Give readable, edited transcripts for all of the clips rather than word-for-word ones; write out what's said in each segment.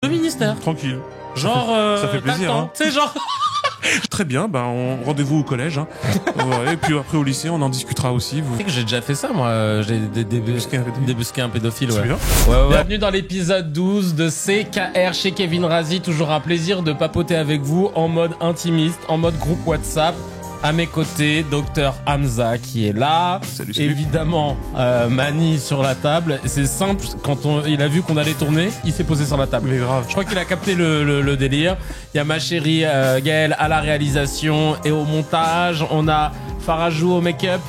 Le ministère. Tranquille. Genre, ça fait plaisir, hein. Tu sais, genre... Très bien, rendez-vous au collège, hein. Ouais, et puis après au lycée, on en discutera aussi. Vous... Tu sais que j'ai déjà fait ça, moi. J'ai débusqué un pédophile, ouais. C'est bien. Ouais. Bienvenue dans l'épisode 12 de CKR chez Kevin Razi. Toujours un plaisir de papoter avec vous en mode intimiste, en mode groupe WhatsApp. À mes côtés, Docteur Hamza qui est là. Salut. Évidemment, Mani sur la table. C'est simple, quand il a vu qu'on allait tourner, il s'est posé sur la table. Mais grave. Je crois qu'il a capté le délire. Il y a ma chérie Gaëlle à la réalisation et au montage. On a Farajou au make-up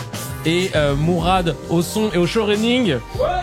et Mourad au son et au show running. Ouais.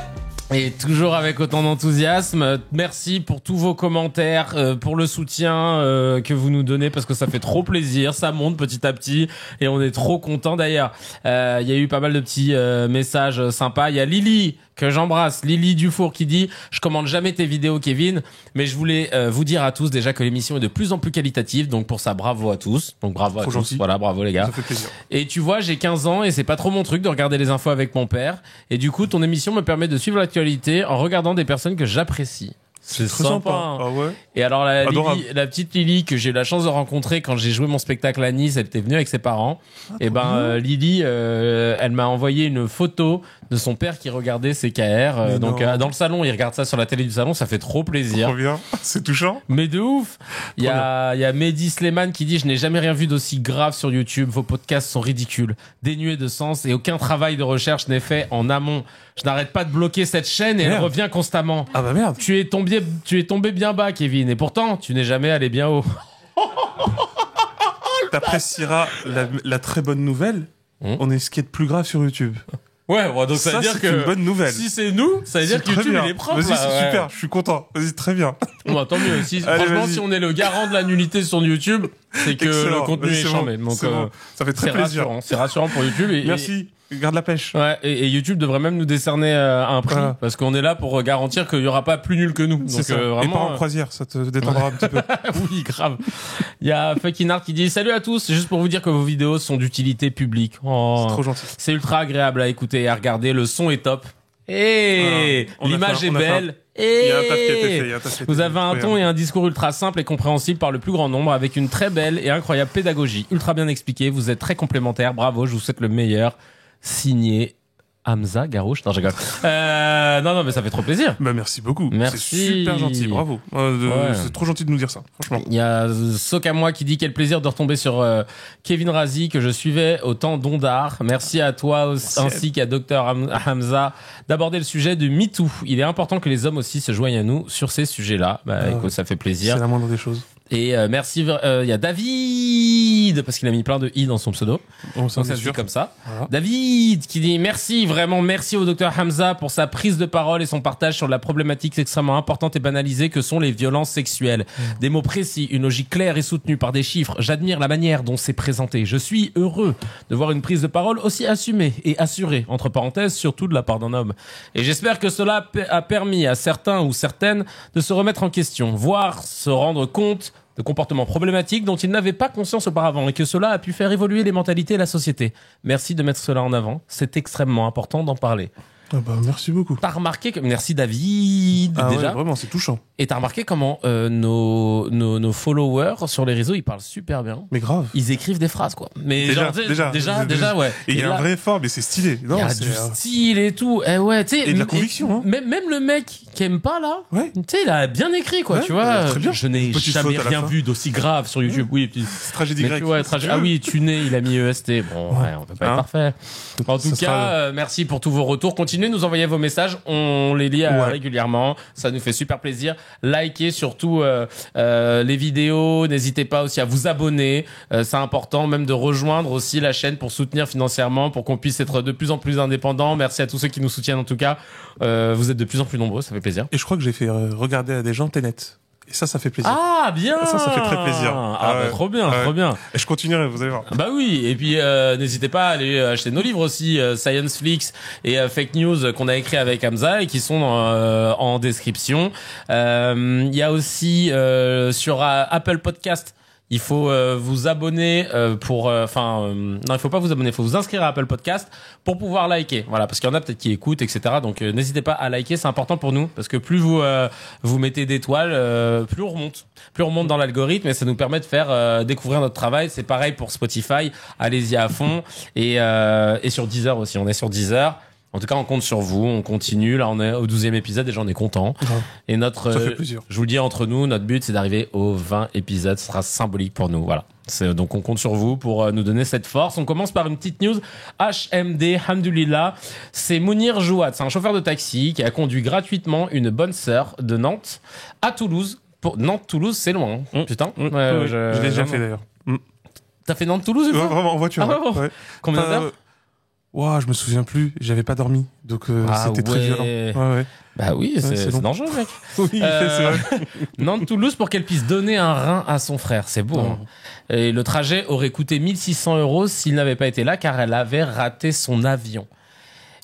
Et toujours avec autant d'enthousiasme. Merci pour tous vos commentaires, pour le soutien que vous nous donnez parce que ça fait trop plaisir. Ça monte petit à petit et on est trop contents. D'ailleurs, il y a eu pas mal de petits messages sympas. Il y a Lily que j'embrasse, Lily Dufour qui dit « Je commande jamais tes vidéos, Kevin, mais je voulais vous dire à tous déjà que l'émission est de plus en plus qualitative. Donc pour ça, bravo à tous. Donc bravo à tous. Gentil. Voilà, bravo les gars. Ça fait plaisir. Et tu vois, j'ai 15 ans et c'est pas trop mon truc de regarder les infos avec mon père. Et du coup, ton émission me permet de suivre l'actualité en regardant des personnes que j'apprécie. C'est très sympa. Hein. Ah ouais. Et alors la petite Lily que j'ai eu la chance de rencontrer quand j'ai joué mon spectacle à Nice, elle était venue avec ses parents. Et Lily, elle m'a envoyé une photo de son père qui regardait CKR. Donc dans le salon, il regarde ça sur la télé du salon, ça fait trop plaisir. Trop bien. C'est touchant. Mais de ouf. Il y a Mehdi Sleman qui dit « Je n'ai jamais rien vu d'aussi grave sur YouTube. Vos podcasts sont ridicules, dénués de sens et aucun travail de recherche n'est fait en amont. Je n'arrête pas de bloquer cette chaîne et elle revient constamment. Ah bah merde. Tu es tombé bien bas, Kevin, et pourtant, tu n'es jamais allé bien haut. » T'apprécieras la très bonne nouvelle. On est ce qui est de plus grave sur YouTube. Ouais, bon, donc ça veut dire que c'est une bonne nouvelle. Si c'est nous, ça veut dire que YouTube il est propre. Vas-y, c'est super, je suis content. Vas-y, très bien. Bon, tant mieux. Franchement, si on est le garant de la nullité sur YouTube, c'est que le contenu est chambé. Donc, bon. Ça fait très plaisir. C'est rassurant pour YouTube. Merci. Garde la pêche. Ouais, et YouTube devrait même nous décerner un prix parce qu'on est là pour garantir qu'il y aura pas plus nul que nous. C'est donc ça. vraiment. Et pas en croisière, ça te détendra un petit peu. Oui, grave. Il y a Fucking Art qui dit salut à tous, c'est juste pour vous dire que vos vidéos sont d'utilité publique. Oh, c'est trop gentil. C'est ultra agréable à écouter et à regarder. Le son est top. Et l'image est belle. Il y a un taf qui a été fait. Vous avez un ton et un discours ultra simple et compréhensible par le plus grand nombre avec une très belle et incroyable pédagogie. Ultra bien expliqué. Vous êtes très complémentaires. Bravo. Je vous souhaite le meilleur. Signé Hamza Garouche. Non, je rigole. Non, mais ça fait trop plaisir. Bah, merci beaucoup. Merci. C'est super gentil. Bravo. C'est trop gentil de nous dire ça, franchement. Il y a Sokamoi qui dit quel plaisir de retomber sur Kevin Razi que je suivais au temps d'Ondar. Merci à toi ainsi qu'à Dr Hamza d'aborder le sujet de MeToo. Il est important que les hommes aussi se joignent à nous sur ces sujets-là. Écoute, ça fait plaisir. C'est la moindre des choses. Et merci, il y a David, parce qu'il a mis plein de i dans son pseudo. Donc ça se dit comme ça. Voilà. David qui dit merci, vraiment merci au docteur Hamza pour sa prise de parole et son partage sur la problématique extrêmement importante et banalisée que sont les violences sexuelles. Des mots précis, une logique claire et soutenue par des chiffres. J'admire la manière dont c'est présenté. Je suis heureux de voir une prise de parole aussi assumée et assurée, entre parenthèses, surtout de la part d'un homme. Et j'espère que cela a permis à certains ou certaines de se remettre en question, voire se rendre compte de comportements problématiques dont ils n'avaient pas conscience auparavant et que cela a pu faire évoluer les mentalités et la société. Merci de mettre cela en avant. C'est extrêmement important d'en parler. Ah bah, merci beaucoup. T'as remarqué que... Merci David, déjà. Ouais, vraiment, c'est touchant. Et t'as remarqué comment nos followers sur les réseaux, ils parlent super bien. Mais grave. Ils écrivent des phrases, quoi. Mais déjà, ouais. Et il y a un vrai effort, mais c'est stylé. Il y a du style et tout. Ouais, tu sais. Et de la conviction, hein. Même le mec qui aime pas, là. Ouais. Tu sais, il a bien écrit, quoi, tu vois. Très bien. Je n'ai jamais rien vu d'aussi grave sur YouTube. Oui, puis. Tragédie grecque. Ah oui, tuné, il a mis EST. Bon, ouais, on peut pas être parfait. En tout cas, merci pour tous vos retours. Continuez de nous envoyer vos messages. On les lit régulièrement. Ça nous fait super plaisir. Likez surtout les vidéos. N'hésitez pas aussi à vous abonner. C'est important même de rejoindre aussi la chaîne pour soutenir financièrement, pour qu'on puisse être de plus en plus indépendant. Merci à tous ceux qui nous soutiennent en tout cas. Vous êtes de plus en plus nombreux, ça fait plaisir. Et je crois que j'ai fait regarder à des gens Tenet. Et ça fait plaisir. Ah, bien! Ça fait très plaisir. Trop bien, trop bien. Et je continuerai, vous allez voir. Bah oui, et puis n'hésitez pas à aller acheter nos livres aussi, Science Flix et Fake News qu'on a écrit avec Hamza et qui sont en description. Il y a aussi sur Apple Podcast, Il faut vous abonner non, il faut pas vous abonner, il faut vous inscrire à Apple Podcast pour pouvoir liker. Voilà, parce qu'il y en a peut-être qui écoutent, etc. Donc n'hésitez pas à liker, c'est important pour nous, parce que plus vous mettez d'étoiles, plus on remonte dans l'algorithme, et ça nous permet de faire découvrir notre travail. C'est pareil pour Spotify, allez-y à fond, et sur Deezer aussi. On est sur Deezer. En tout cas, on compte sur vous, on continue. Là, on est au 12e épisode et j'en ai content. Ouais. Et Ça fait plaisir. je vous le dis entre nous, notre but, c'est d'arriver aux 20 épisodes. Ce sera symbolique pour nous. Voilà. Donc, on compte sur vous pour nous donner cette force. On commence par une petite news. HMD, Hamdulillah. C'est Mounir Jouad. C'est un chauffeur de taxi qui a conduit gratuitement une bonne sœur de Nantes à Toulouse. Nantes-Toulouse, c'est loin. Putain. Je l'ai déjà fait d'ailleurs. T'as fait Nantes-Toulouse une fois? Vraiment, en voiture. Ouais. Combien d'heures? Je me souviens plus, j'avais pas dormi, donc c'était très violent. Ouais. Bah oui, c'est dangereux, mec. Oui, c'est vrai. Nantes-Toulouse pour qu'elle puisse donner un rein à son frère, c'est beau. Hein. Et le trajet aurait coûté 1 600 € s'il n'avait pas été là, car elle avait raté son avion.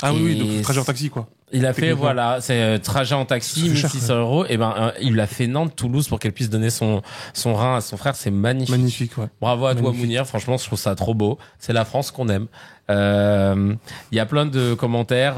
Ah oui, donc trajet en taxi, quoi. Il a fait, c'est trajet en taxi, 1 600 €. Et il a fait Nantes-Toulouse pour qu'elle puisse donner son rein à son frère. C'est magnifique. Magnifique, ouais. Bravo à toi, Mounir. Franchement, je trouve ça trop beau. C'est la France qu'on aime. Il y a plein de commentaires.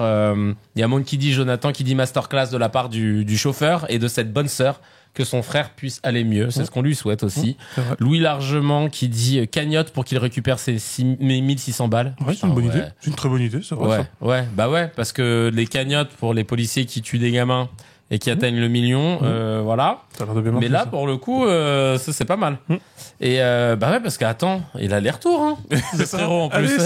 Il y a Monkey D, Jonathan qui dit masterclass de la part du chauffeur et de cette bonne sœur, que son frère puisse aller mieux. C'est ce qu'on lui souhaite aussi. Louis Largement qui dit cagnotte pour qu'il récupère ses 1600 balles. Ouais, c'est une bonne idée. C'est une très bonne idée, c'est vrai. Ouais, parce que les cagnottes pour les policiers qui tuent des gamins et qui atteignent le million, voilà. Ça a l'air de bien marcher, mais là, ça. pour le coup, ça, c'est pas mal. Et parce qu'attends, il a les retours, hein. C'est frérot en plus.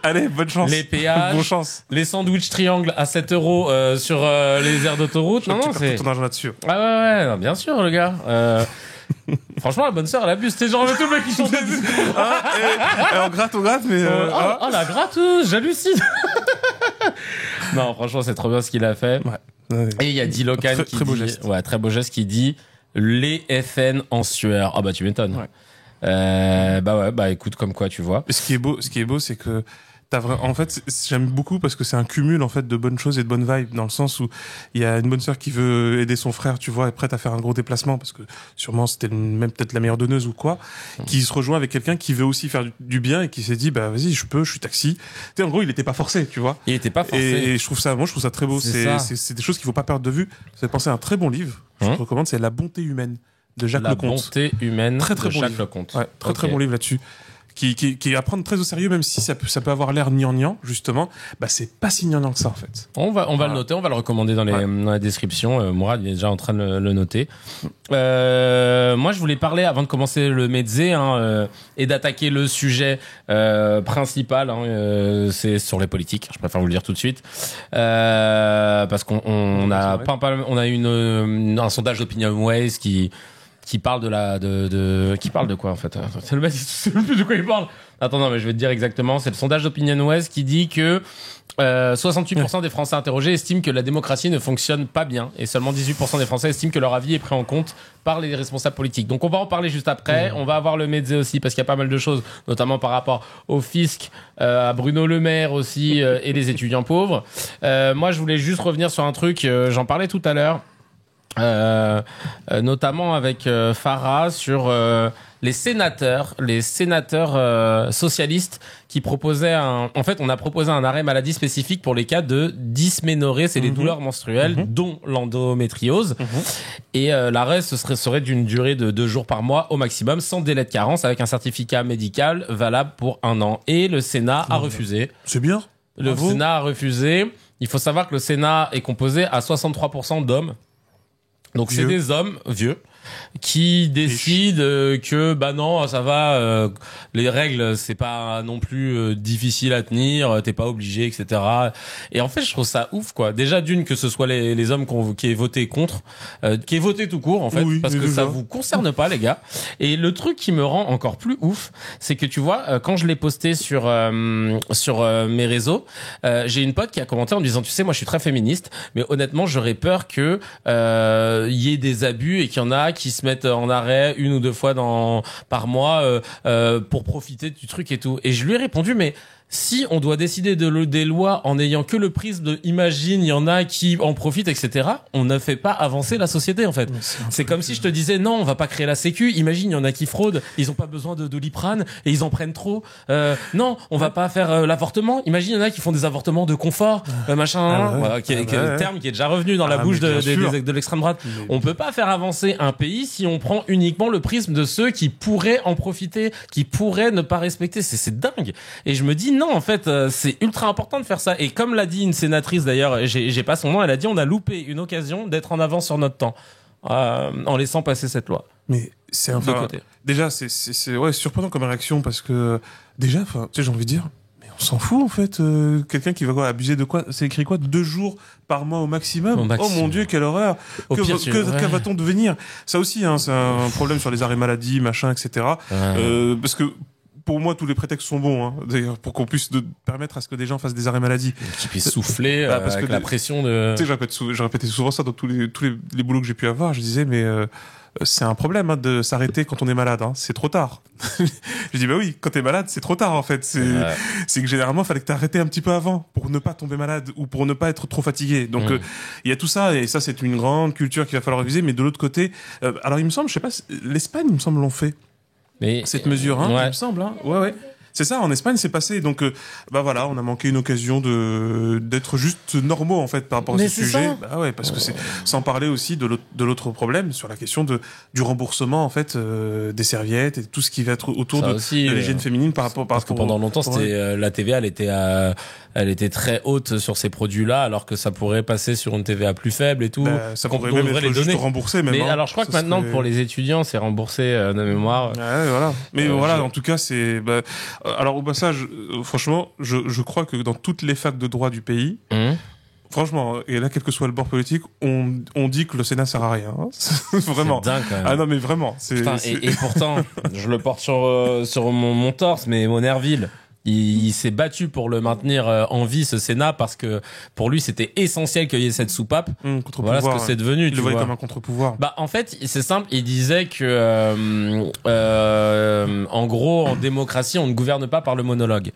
Allez, bonne chance. Les péages, bonne chance. les sandwichs triangles à 7 € sur les aires d'autoroute. Non, c'est tout ton argent là-dessus. Ah ouais, non, bien sûr, le gars. Franchement, la bonne sœur, elle abuse. C'est genre le tout mec qui chante. On gratte, mais. La gratte, j'hallucine. Non, franchement, c'est trop bien ce qu'il a fait. Ouais. Et il y a Dilocan qui très beau dit, geste. très beau geste, qui dit les FN en sueur. Ah bah tu m'étonnes. Écoute, comme quoi, tu vois. Ce qui est beau, c'est que en fait, j'aime beaucoup parce que c'est un cumul en fait de bonnes choses et de bonnes vibes, dans le sens où il y a une bonne sœur qui veut aider son frère, tu vois, est prête à faire un gros déplacement parce que sûrement c'était même peut-être la meilleure donneuse ou quoi, qui se rejoint avec quelqu'un qui veut aussi faire du bien et qui s'est dit vas-y, je suis taxi. Tu sais, en gros, il était pas forcé, tu vois. Il était pas forcé. Et je trouve ça très beau. C'est des choses qu'il faut pas perdre de vue. Ça fait penser à un très bon livre. Je te recommande, c'est La bonté humaine de Jacques Leconte. La bonté humaine très de bon Jacques livre. Leconte. Ouais, très bon livre là-dessus. Qui est à prendre très au sérieux, même si ça peut avoir l'air gnangnan, justement. C'est pas si gnangnan que ça, en fait. On va le noter, on va le recommander dans la description. Mourad, il est déjà en train de le noter. Moi, je voulais parler, avant de commencer le Mezzé, et d'attaquer le sujet principal, c'est sur les politiques. Je préfère vous le dire tout de suite. Parce qu'on a eu un sondage d'OpinionWay qui parle qui parle de quoi en fait? C'est le mec, je sais plus de quoi il parle. Attends, non, mais je vais te dire exactement. C'est le sondage d'OpinionWay qui dit que 68% des Français interrogés estiment que la démocratie ne fonctionne pas bien et seulement 18% des Français estiment que leur avis est pris en compte par les responsables politiques. Donc on va en parler juste après. On va avoir le Mezzé aussi parce qu'il y a pas mal de choses, notamment par rapport au fisc, à Bruno Le Maire aussi et les étudiants pauvres. Moi, je voulais juste revenir sur un truc. J'en parlais tout à l'heure. Notamment avec Farah sur les sénateurs socialistes qui proposaient en fait, on a proposé un arrêt maladie spécifique pour les cas de dysménorrhée, c'est les douleurs menstruelles, dont l'endométriose. Et l'arrêt serait d'une durée de 2 jours par mois au maximum, sans délai de carence, avec un certificat médical valable pour 1 an. Et le Sénat a refusé. C'est bien. Le Sénat a refusé. Il faut savoir que le Sénat est composé à 63% d'hommes. Donc c'est des hommes vieux qui décident que non, ça va, les règles c'est pas non plus difficile à tenir, t'es pas obligé, etc. Et en fait je trouve ça ouf quoi. Déjà d'une, que ce soit les hommes qui aient voté contre, qui aient voté tout court en fait, parce que ça vous concerne pas les gars. Et le truc qui me rend encore plus ouf, c'est que tu vois, quand je l'ai posté sur mes réseaux, j'ai une pote qui a commenté en me disant, tu sais, moi je suis très féministe, mais honnêtement j'aurais peur que y ait des abus et qu'il y en a qui se mettent en arrêt 1 ou 2 fois par mois pour profiter du truc et tout. Et je lui ai répondu, mais si on doit décider des lois en ayant que le prisme de imagine, il y en a qui en profitent, etc., on ne fait pas avancer la société, en fait. C'est comme si je te disais, non, on va pas créer la sécu. Imagine, il y en a qui fraudent, ils ont pas besoin de Doliprane et ils en prennent trop. Non, on va pas faire l'avortement. Imagine, il y en a qui font des avortements de confort, machin, voilà, qui est le terme qui est déjà revenu dans la bouche de l'extrême droite. On peut pas faire avancer un pays si on prend uniquement le prisme de ceux qui pourraient en profiter, qui pourraient ne pas respecter. C'est dingue. Et je me dis, non, en fait, c'est ultra important de faire ça. Et comme l'a dit une sénatrice d'ailleurs, j'ai pas son nom, elle a dit on a loupé une occasion d'être en avance sur notre temps en laissant passer cette loi. Mais c'est un peu déjà c'est surprenant comme réaction parce que déjà, enfin, tu sais, j'ai envie de dire, mais on s'en fout en fait. Quelqu'un qui va abuser de quoi? C'est écrit quoi? 2 jours par mois au maximum. Oh mon Dieu, quelle horreur! Que va-t-on devenir? Ça aussi, hein, c'est un problème sur les arrêts maladie, machin, etc. Parce que pour moi, tous les prétextes sont bons, hein, d'ailleurs, pour qu'on puisse permettre à ce que des gens fassent des arrêts maladie. Qui puissent souffler, parce avec la pression de... Tu sais, je répétais souvent ça dans tous les boulots que j'ai pu avoir. Je disais, mais c'est un problème, hein, de s'arrêter quand on est malade, hein. C'est trop tard. Je dis, bah oui, quand t'es malade, c'est trop tard, en fait. C'est que généralement, il fallait que t'arrêtais un petit peu avant pour ne pas tomber malade ou pour ne pas être trop fatigué. Donc, il y a tout ça, et ça, c'est une grande culture qu'il va falloir réviser. Mais de l'autre côté, alors il me semble, je sais pas, l'Espagne, il me semble, l'ont fait. Mais cette mesure, hein, il me semble, hein. Ouais. C'est ça, en Espagne, c'est passé. Donc, bah voilà, on a manqué une occasion d'être juste normaux, en fait, par rapport à ce sujet. Ça. Bah ouais, parce que c'est, sans parler aussi de l'autre problème sur la question du remboursement, en fait, des serviettes et tout ce qui va être autour de l'hygiène féminine par rapport parce que pendant longtemps, c'était, la TVA, elle était très haute sur ces produits-là, alors que ça pourrait passer sur une TVA plus faible et tout. Bah, ça pourrait même être juste remboursé, même. Mais hein, alors, je crois que maintenant, pour les étudiants, c'est remboursé de mémoire. Ouais, voilà. Mais voilà, en tout cas, c'est, alors au passage, franchement, je crois que dans toutes les facs de droit du pays, franchement, et là, quel que soit le bord politique, on dit que le Sénat sert à rien. Hein. Vraiment. C'est dingue, quand même. Ah non, mais vraiment. Putain, et pourtant, je le porte sur mon torse, mais Monerville, il s'est battu pour le maintenir en vie, ce Sénat, parce que pour lui c'était essentiel qu'il y ait cette soupape. Voilà ce que c'est devenu. Il le voyait comme un contre-pouvoir. Bah en fait c'est simple, il disait que en gros en démocratie on ne gouverne pas par le monologue.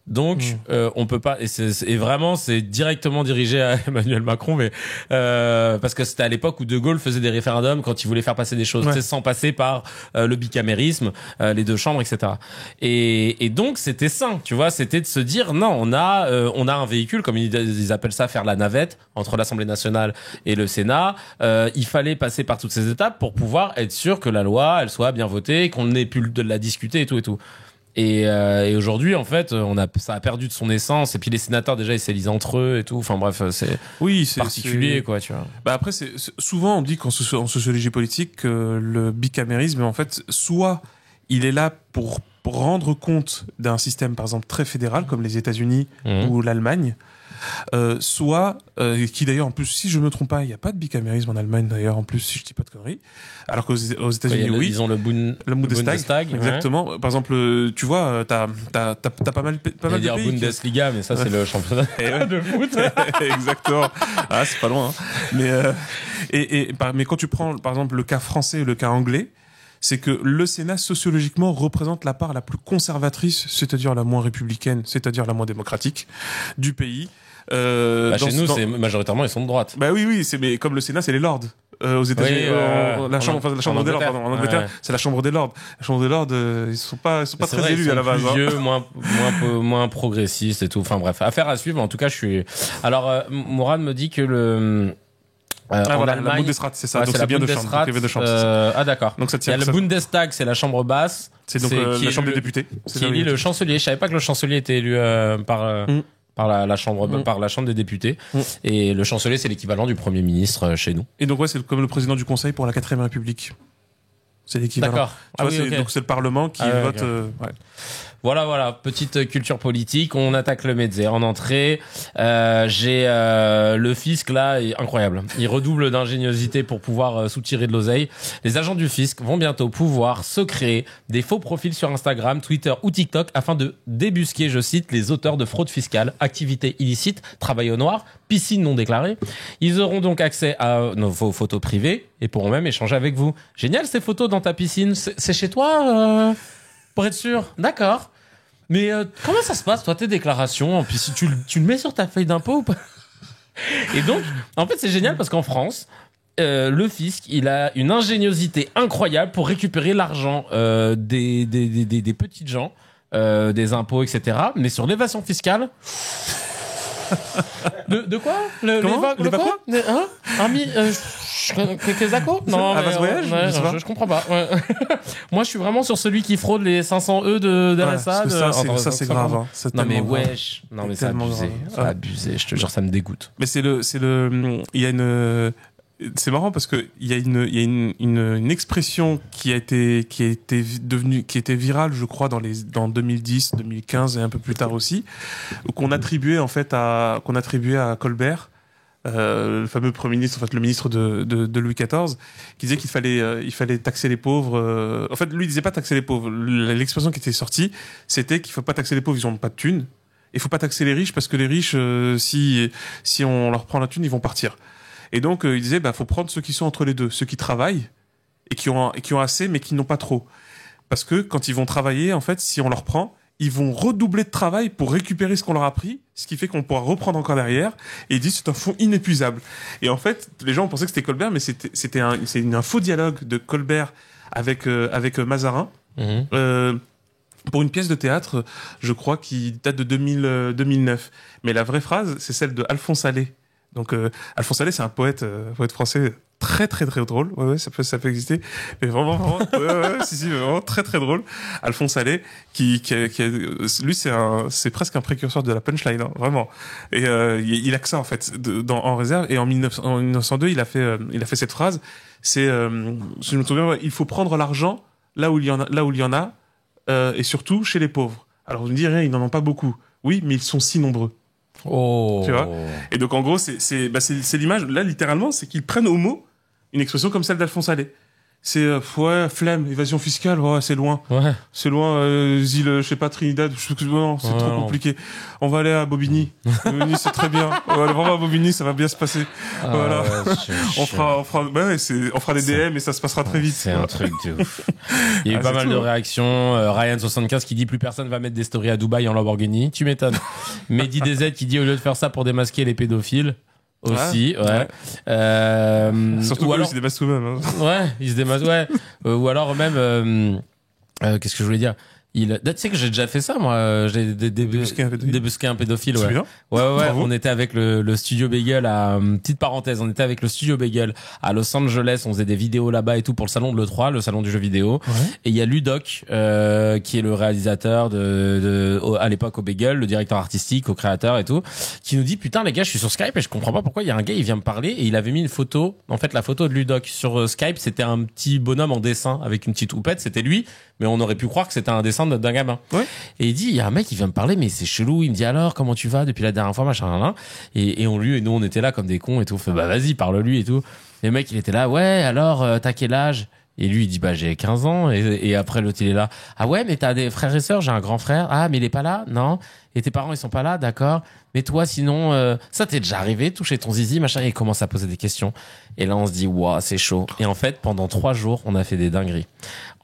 Donc on peut pas, et vraiment c'est directement dirigé à Emmanuel Macron, mais parce que c'était à l'époque où De Gaulle faisait des référendums quand il voulait faire passer des choses, sans passer par le bicamérisme, les 2 chambres, etc. Et donc c'était sain, tu vois, c'était de se dire non, on a un véhicule, comme ils appellent ça, faire la navette entre l'Assemblée nationale et le Sénat. Il fallait passer par toutes ces étapes pour pouvoir être sûr que la loi elle soit bien votée, qu'on ait pu de la discuter et tout. Et aujourd'hui, en fait, ça a perdu de son essence. Et puis les sénateurs déjà ils s'élisent entre eux et tout. Enfin bref, c'est particulier, quoi, tu vois. Bah après, souvent on dit en sociologie politique que le bicamérisme, en fait, soit il est là pour rendre compte d'un système, par exemple, très fédéral comme les États-Unis ou l'Allemagne. Soit qui d'ailleurs en plus, si je me trompe pas, il n'y a pas de bicamérisme en Allemagne d'ailleurs en plus, si je dis pas de conneries, alors qu'aux États-Unis oui, ils ont le Bundestag, exactement. Par exemple, tu vois, t'as pas mal de dire pays Bundesliga, mais ça c'est le championnat de foot. Exactement. Ah, c'est pas loin, hein. Mais quand tu prends par exemple le cas français et le cas anglais, c'est que le Sénat, sociologiquement, représente la part la plus conservatrice, c'est-à-dire la moins républicaine, c'est-à-dire la moins démocratique du pays. Chez nous, c'est majoritairement, ils sont de droite. Bah oui, mais comme le Sénat, c'est les lords. Aux États-Unis, la chambre des lords, pardon. En Angleterre, c'est la chambre des lords. La chambre des lords, ils sont pas très élus à la base. Plus vieux, moins progressistes et tout. Enfin bref, affaire à suivre. En tout cas, Alors, Mourad me dit que voilà, Allemagne, la Bundesrat, c'est ça. Donc c'est bien de chambre. D'accord. Donc ça tient. Il y a le Bundestag, c'est la chambre basse. C'est donc la chambre des députés. Qui élit le chancelier. Je savais pas que le chancelier était élu par la chambre des députés. Et le chancelier, c'est l'équivalent du premier ministre chez nous. Et donc c'est comme le président du Conseil pour la 4e République. C'est l'équivalent. D'accord. Donc c'est le Parlement qui vote. Voilà, petite culture politique. On attaque le Medzer en entrée. J'ai le fisc là, est incroyable. Il redouble d'ingéniosité pour pouvoir soutirer de l'oseille. Les agents du fisc vont bientôt pouvoir se créer des faux profils sur Instagram, Twitter ou TikTok afin de débusquer, je cite, les auteurs de fraude fiscale, activités illicites, travail au noir, piscine non déclarée. Ils auront donc accès à vos photos privées et pourront même échanger avec vous. Génial, ces photos dans ta piscine. C'est chez toi pour être sûr. D'accord. Mais comment ça se passe, toi, tes déclarations? Puis si tu le mets sur ta feuille d'impôt ou pas? Et donc, en fait, c'est génial parce qu'en France, le fisc, il a une ingéniosité incroyable pour récupérer l'argent des petites gens, des impôts, etc. Mais sur l'évasion fiscale... De quoi? Le quoi? Hein? Les accos? Non, mais voyage, je comprends pas. Ouais. Moi, je suis vraiment sur celui qui fraude les 500 E de RSA. Ça, c'est grave. Hein. Non, mais wesh. Non, mais c'est abusé. C'est abusé. Je te jure, ça me dégoûte. Mais il y a une, c'est marrant parce que il y a une expression qui était virale, je crois, dans 2010, 2015 et un peu plus tard aussi, qu'on attribuait à Colbert, le fameux premier ministre, en fait, le ministre de Louis XIV, qui disait qu'il fallait taxer les pauvres. En fait, lui, il disait pas taxer les pauvres. L'expression qui était sortie, c'était qu'il faut pas taxer les pauvres, ils ont pas de thunes. Il faut pas taxer les riches parce que les riches, si on leur prend la thune, ils vont partir. Et donc, il disait, faut prendre ceux qui sont entre les deux, ceux qui travaillent et qui ont assez, mais qui n'ont pas trop. Parce que quand ils vont travailler, en fait, si on leur prend, ils vont redoubler de travail pour récupérer ce qu'on leur a pris, ce qui fait qu'on pourra reprendre encore derrière. Et ils disent, c'est un fonds inépuisable. Et en fait, les gens pensaient que c'était Colbert, mais c'est un faux dialogue de Colbert avec Mazarin. Pour une pièce de théâtre, je crois, qui date de 2009. Mais la vraie phrase, c'est celle de Alphonse Allais. Donc Alphonse Allais, c'est un poète français très très très drôle. Ouais, ça peut exister. Mais vraiment si, vraiment très très drôle. Alphonse Allais qui lui c'est presque un précurseur de la punchline, hein, vraiment. Et il a que ça en fait en réserve. Et en 1902, il a fait cette phrase. C'est je me souviens, il faut prendre l'argent là où il y en a et surtout chez les pauvres. Alors vous me direz, ils n'en ont pas beaucoup. Oui, mais ils sont si nombreux. Oh. Tu vois. Et donc en gros c'est l'image là littéralement, c'est qu'ils prennent au mot une expression comme celle d'Alphonse Allais. C'est flemme, évasion fiscale, c'est loin. Ouais. C'est loin, île, je sais pas, Trinidad, non, c'est trop compliqué. On va aller à Bobigny. Bobigny, c'est très bien. On va aller vraiment à Bobigny, ça va bien se passer. Voilà. On fera des DM et ça se passera très vite. C'est un truc de ouf. Il y a eu pas mal de réactions. Ryan75 qui dit plus personne va mettre des stories à Dubaï en Lamborghini. Tu m'étonnes. Mehdi DZ qui dit au lieu de faire ça pour démasquer les pédophiles. Aussi, ouais. Surtout ou que alors, ils se démassent eux-mêmes. Hein. Ouais, ils se démassent, ouais. Ou alors même, qu'est-ce que je voulais dire? Tu sais que j'ai déjà fait ça, moi. J'ai débusqué un pédophile, ouais. Bien. Ouais. On était avec le Studio Bagel petite parenthèse, on était avec le Studio Bagel à Los Angeles, on faisait des vidéos là-bas et tout pour le salon de l'E3, le salon du jeu vidéo. Ouais. Et il y a Ludoc, qui est le réalisateur à l'époque au Bagel, le directeur artistique, au créateur et tout, qui nous dit, putain, les gars, je suis sur Skype et je comprends pas pourquoi il y a un gars, il vient me parler et il avait mis une photo, en fait, la photo de Ludoc sur Skype, c'était un petit bonhomme en dessin avec une petite houppette, c'était lui, mais on aurait pu croire que c'était un dessin d'un gamin. Ouais. Et il dit, il y a un mec qui vient me parler, mais c'est chelou. Il me dit alors, comment tu vas depuis la dernière fois, machin, et nous, on était là comme des cons et tout. On fait, vas-y, parle-lui et tout. Et le mec, il était là, ouais, alors, t'as quel âge? Et lui, il dit, j'ai 15 ans. Et après, l'autre, il est là. Ah ouais, mais t'as des frères et sœurs? J'ai un grand frère. Ah, mais il est pas là? Non. Et tes parents, ils sont pas là? D'accord. Mais toi, sinon, ça t'est déjà arrivé, toucher ton zizi, machin? Et il commence à poser des questions. Et là, on se dit, waouh, c'est chaud. Et en fait, pendant 3 jours, on a fait des dingueries.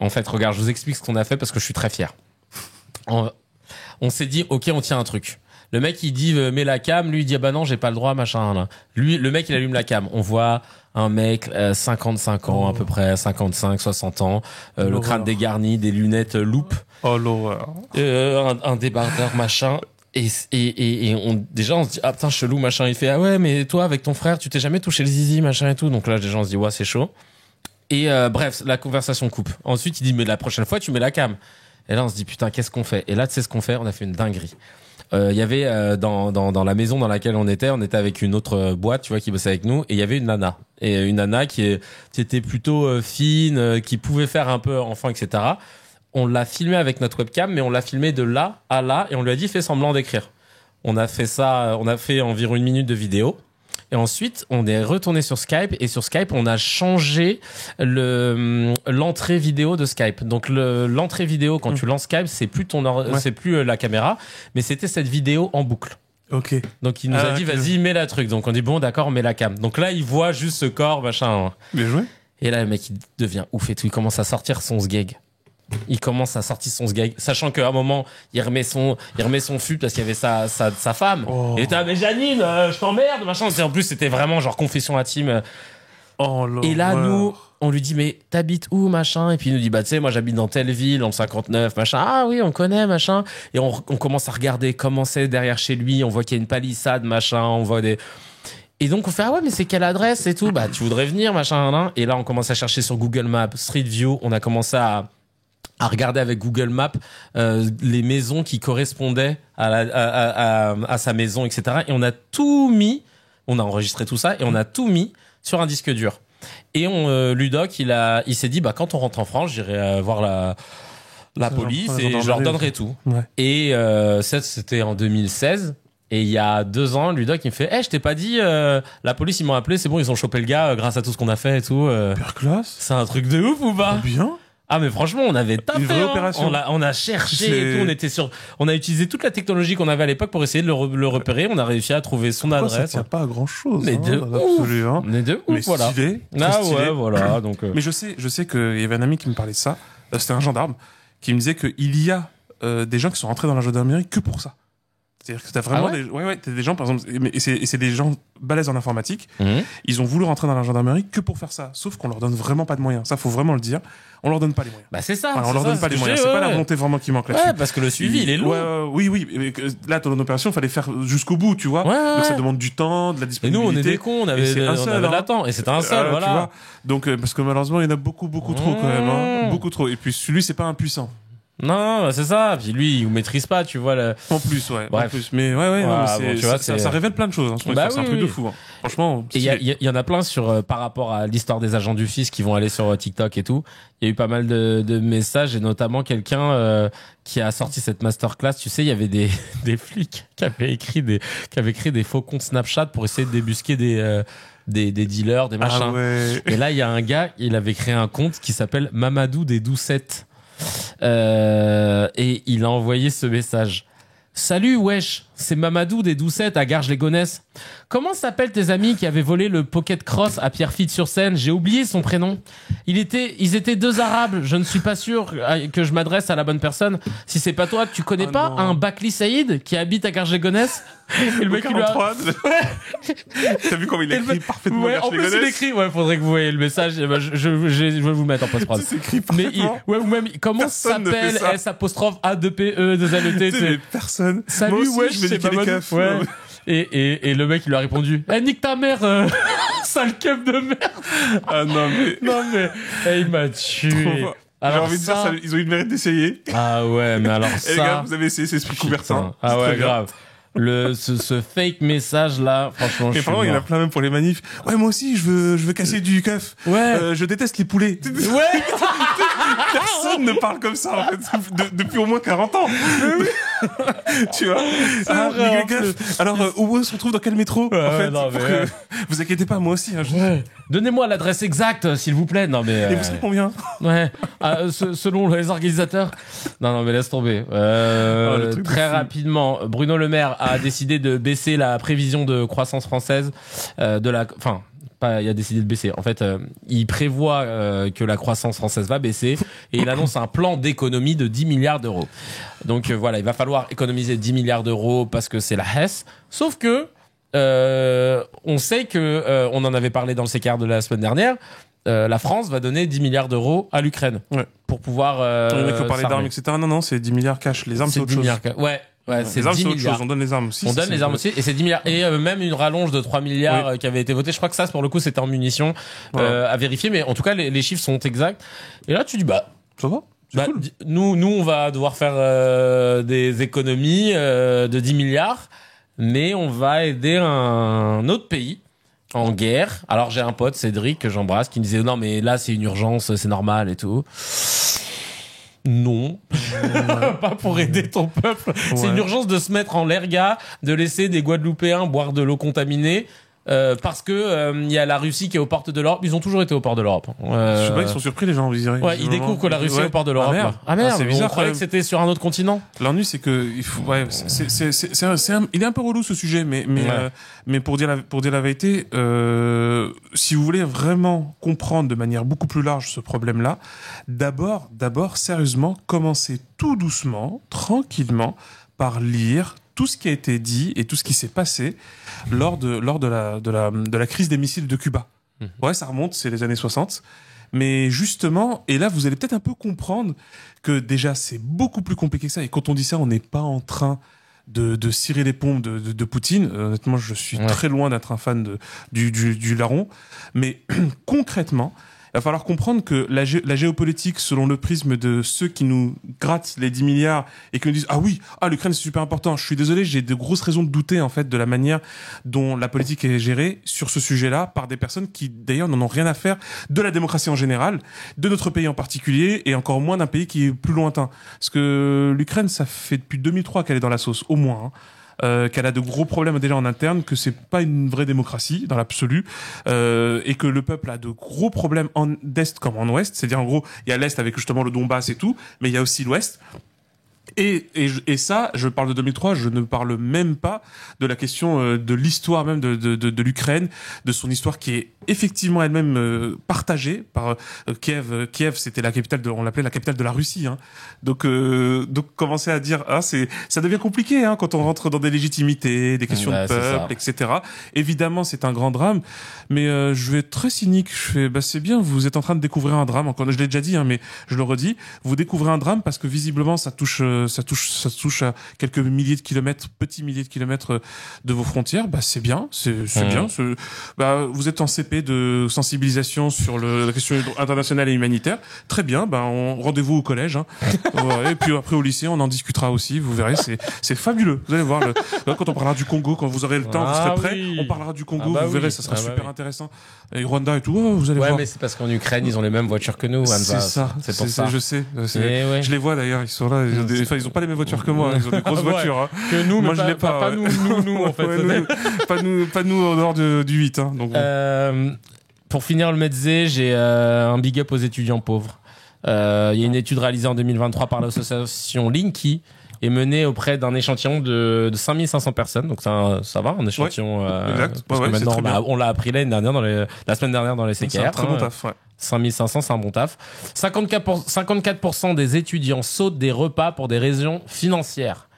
En fait, regarde, je vous explique ce qu'on a fait parce que je suis très fier. On s'est dit, ok, on tient un truc. Le mec, il dit, mets la cam. Lui, il dit, bah non, j'ai pas le droit, machin, là. Lui, le mec, il allume la cam. On voit un mec, 55 ans, à peu près, 55, 60 ans, le crâne dégarni, des lunettes loupe. Oh, l'horreur. Un débardeur, machin. Et déjà, on se dit, ah, putain, chelou, machin. Il fait, ah ouais, mais toi, avec ton frère, tu t'es jamais touché le zizi, machin et tout. Donc là, déjà, on se dit, ouais, c'est chaud. Et, bref, la conversation coupe. Ensuite, il dit, mais la prochaine fois, tu mets la cam. Et là, on se dit, putain, qu'est-ce qu'on fait? Et là, tu sais ce qu'on fait? On a fait une dinguerie. Il y avait, dans la maison dans laquelle on était avec une autre boîte, tu vois, qui bossait avec nous, et il y avait une nana. Et une nana qui était plutôt fine, qui pouvait faire un peu enfant, etc. On l'a filmé avec notre webcam, mais on l'a filmé de là à là, et on lui a dit, fais semblant d'écrire. On a fait ça, on a fait environ 1 minute de vidéo. Et ensuite, on est retourné sur Skype et sur Skype, on a changé l'entrée vidéo de Skype. Donc l'entrée vidéo quand tu lances Skype, c'est plus c'est plus la caméra, mais c'était cette vidéo en boucle. Ok. Donc il nous a dit vas-y, mets la truc. Donc on dit bon d'accord, mets la cam. Donc là, il voit juste ce corps machin. Bien joué. Et là le mec il devient ouf et tout, il commence à sortir son sgeg. il commence à sortir son sgeg, sachant qu'à un moment, il remet son fut parce qu'il y avait sa femme. Oh. Et t'as, mais Janine, je t'emmerde, machin. En plus, c'était vraiment genre confession intime. Et là, nous, on lui dit, mais t'habites où, machin? Et puis il nous dit, bah, tu sais, moi, j'habite dans telle ville, dans le 59, machin. Ah oui, on connaît, machin. Et on commence à regarder comment c'est derrière chez lui. On voit qu'il y a une palissade, machin. On voit des... Et donc, on fait, ah ouais, mais c'est quelle adresse et tout? Bah, tu voudrais venir, machin, hein. Et là, on commence à chercher sur Google Maps, Street View. On a commencé à regarder avec Google Maps les maisons qui correspondaient à sa maison, etc. Et on a tout mis, on a enregistré tout ça et on a tout mis sur un disque dur. Et Ludoc, il s'est dit, bah quand on rentre en France, j'irai voir la police et je leur donnerai tout. Ouais. Et ça, c'était en 2016. Et il y a 2 ans, Ludoc, il me fait, je t'ai pas dit, la police, ils m'ont appelé, c'est bon, ils ont chopé le gars grâce à tout ce qu'on a fait et tout. Pure classe. C'est un truc de ouf ou pas? Bien. Ah mais franchement, on avait tapé, une vraie opération. On a cherché et tout, on a utilisé toute la technologie qu'on avait à l'époque pour essayer de le repérer. On a réussi à trouver son adresse. Ça tient pas à grand chose. Mais de ouf. Mais de ouf, voilà. Stylé, ah stylé. ouais, voilà. Donc. Mais je sais qu'il y avait un ami qui me parlait de ça. C'était un gendarme qui me disait qu'il y a des gens qui sont rentrés dans la gendarmerie que pour ça. C'est-à-dire que t'as vraiment t'as des gens, par exemple, et c'est des gens balèzes en informatique. Ils ont voulu rentrer dans la gendarmerie que pour faire ça. Sauf qu'on leur donne vraiment pas de moyens. Ça, faut vraiment le dire. On leur donne pas les moyens. Bah, c'est ça. Enfin, on leur donne pas les moyens. C'est pas la volonté vraiment qui manque là-dessus. Ouais, parce que le suivi, il est lourd. Oui. Là, ton opération, fallait faire jusqu'au bout, tu vois. Donc, ça demande du temps, de la Et disponibilité. nous, on est des cons, on avait de l'attente. Et c'était un seul, voilà. Tu vois. Donc, parce que malheureusement, il y en a beaucoup trop quand même, hein. Beaucoup trop. Et puis, celui, c'est pas impuissant. Non, c'est ça. Puis lui, il maîtrise pas, tu vois. En plus, ouais. Bref. En plus. Mais ça révèle plein de choses. Hein, c'est un truc de fou. Hein. Franchement. Et il y en a plein par rapport à l'histoire des agents du fisc qui vont aller sur TikTok et tout. Il y a eu pas mal de messages et notamment quelqu'un qui a sorti cette masterclass. Tu sais, il y avait des flics qui avaient écrit des faux comptes Snapchat pour essayer de débusquer des dealers, des machins. Ah ouais. Et là, il y a un gars, il avait créé un compte qui s'appelle Mamadou des Doucettes. Et il a envoyé ce message. Salut wesh, c'est Mamadou des Doucettes à Garges-les-Gonesse. Comment s'appellent tes amis qui avaient volé le Pocket Cross à Pierrefitte-sur-Seine? J'ai oublié son prénom. Ils étaient 2 Arabes. Je ne suis pas sûr que je m'adresse à la bonne personne. Si c'est pas toi, tu connais pas un Bakli Saïd qui habite à Garges-les-Gonesse? Et le mec il a... T'as vu comment il écrit parfaitement? Ouais, en plus il écrit. Ouais, faudrait que vous voyez le message. Je vais vous mettre en post-prod. C'est écrit parfaitement. Mais ou même comment s'appelle S''A'2PE'2LET. C'est personne. Salut ouais, je vais niquer les keufs. Ouais. Et le mec il lui a répondu, nique ta mère, sale keuf de merde. Ah non mais il m'a tué. J'ai envie de dire ça, ils ont eu le mérite d'essayer. Ah ouais, mais alors ça. Les gars, vous avez essayé, c'est esprit Coubertin. Ah ouais, grave. Ce fake message là, franchement, je suis mort. Il y en a plein même pour les manifs. Ouais, moi aussi, je veux casser du keuf. Ouais. Je déteste les poulets. Ouais. Personne ne parle comme ça, en fait, depuis au moins 40 ans. Tu vois. Les keufs. Alors, où on se retrouve dans quel métro? En fait, vous inquiétez pas, moi aussi. Ouais. Donnez-moi l'adresse exacte, s'il vous plaît. Non mais. Et vous serez combien? Ouais. Selon les organisateurs. Non mais laisse tomber. Très rapidement, Bruno Le Maire a décidé de baisser la prévision de croissance française il a décidé de baisser. En fait, il prévoit que la croissance française va baisser et il annonce un plan d'économie de 10 milliards d'euros. Donc voilà, il va falloir économiser 10 milliards d'euros parce que c'est la Hesse. Sauf que on sait que on en avait parlé dans le CKR de la semaine dernière. La France va donner 10 milliards d'euros à l'Ukraine pour pouvoir. Il faut parler d'armes, etc. Non, c'est 10 milliards cash. Les armes, c'est autre chose. Ouais, c'est les armes, 10 c'est autre milliards. chose. On donne les armes aussi. On donne les armes aussi, et c'est 10 milliards. Et même une rallonge de 3 milliards qui avait été votée. Je crois que ça, pour le coup, c'était en munitions à vérifier. Mais en tout cas, les chiffres sont exacts. Et là, tu dis, ça va. Cool. Nous, on va devoir faire des économies de 10 milliards, mais on va aider un autre pays en guerre. Alors, j'ai un pote, Cédric, que j'embrasse, qui me disait, non, mais là, c'est une urgence, c'est normal et tout. Non, pas pour aider ton peuple. C'est une urgence de se mettre en lerga, de laisser des Guadeloupéens boire de l'eau contaminée. parce que il y a la Russie qui est aux portes de l'Europe. Ils ont toujours été aux portes de l'Europe. Je sais pas, ils sont surpris les gens, vous direz. Ouais, ils découvrent que la Russie est aux portes de l'Europe. Ah merde, c'est bizarre. On croyait que c'était sur un autre continent. L'ennui, c'est que il faut, il est un peu relou ce sujet, mais pour dire la vérité, si vous voulez vraiment comprendre de manière beaucoup plus large ce problème-là, d'abord, sérieusement, commencez tout doucement, tranquillement, par lire tout ce qui a été dit et tout ce qui s'est passé lors de la crise des missiles de Cuba. Ouais, ça remonte, c'est les années 60. Mais justement, et là, vous allez peut-être un peu comprendre que déjà, c'est beaucoup plus compliqué que ça. Et quand on dit ça, on n'est pas en train de cirer les pompes de Poutine. Honnêtement, je suis très loin d'être un fan du larron. Mais concrètement, il va falloir comprendre que la géopolitique, selon le prisme de ceux qui nous grattent les 10 milliards et qui nous disent l'Ukraine c'est super important. Je suis désolé, j'ai de grosses raisons de douter en fait de la manière dont la politique est gérée sur ce sujet-là par des personnes qui d'ailleurs n'en ont rien à faire de la démocratie en général, de notre pays en particulier et encore moins d'un pays qui est plus lointain. Parce que l'Ukraine, ça fait depuis 2003 qu'elle est dans la sauce, au moins. Qu'elle a de gros problèmes déjà en interne, que c'est pas une vraie démocratie dans l'absolu, et que le peuple a de gros problèmes d'est comme en ouest. C'est-à-dire en gros, il y a l'est avec justement le Donbass et tout, mais il y a aussi l'ouest. Et ça, je parle de 2003, je ne parle même pas de la question de l'histoire même de l'Ukraine, de son histoire qui est effectivement elle-même partagée par Kiev. Kiev, c'était la capitale on l'appelait la capitale de la Russie. Hein. Donc commencer à dire ça devient compliqué quand on rentre dans des légitimités, des questions de peuple, etc. Évidemment, c'est un grand drame, mais je vais être très cynique. Je fais c'est bien, vous êtes en train de découvrir un drame. Encore, je l'ai déjà dit, mais je le redis, vous découvrez un drame parce que visiblement ça touche à quelques petits milliers de kilomètres de vos frontières. C'est bien, c'est bien. Vous êtes en CP de sensibilisation sur la question internationale et humanitaire. Très bien. Rendez-vous au collège. Et puis après au lycée, on en discutera aussi. Vous verrez, c'est fabuleux. Vous allez voir. Quand on parlera du Congo, quand vous aurez le temps, vous serez prêts. On parlera du Congo. Vous verrez, ça sera super intéressant. Et Rwanda et tout. Vous allez voir. Ouais, mais c'est parce qu'en Ukraine, ils ont les mêmes voitures que nous. C'est ça. C'est pour ça. Je sais. Je les vois d'ailleurs. Ils sont là. Ils ont pas les mêmes voitures que moi. Ils ont des grosses voitures. Que nous, moi mais je l'ai pas. Pas nous en fait. Pas nous en dehors du 8. Donc. Pour finir le Metzé, j'ai un big up aux étudiants pauvres. Il y a une étude réalisée en 2023 par l'association Linky et menée auprès d'un échantillon de 5500 personnes. Donc ça va, un échantillon. Exact. Parce que maintenant on l'a appris la semaine dernière dans les CKR. C'est un très bon taf. 5500, c'est un bon taf. 54% des étudiants sautent des repas pour des raisons financières.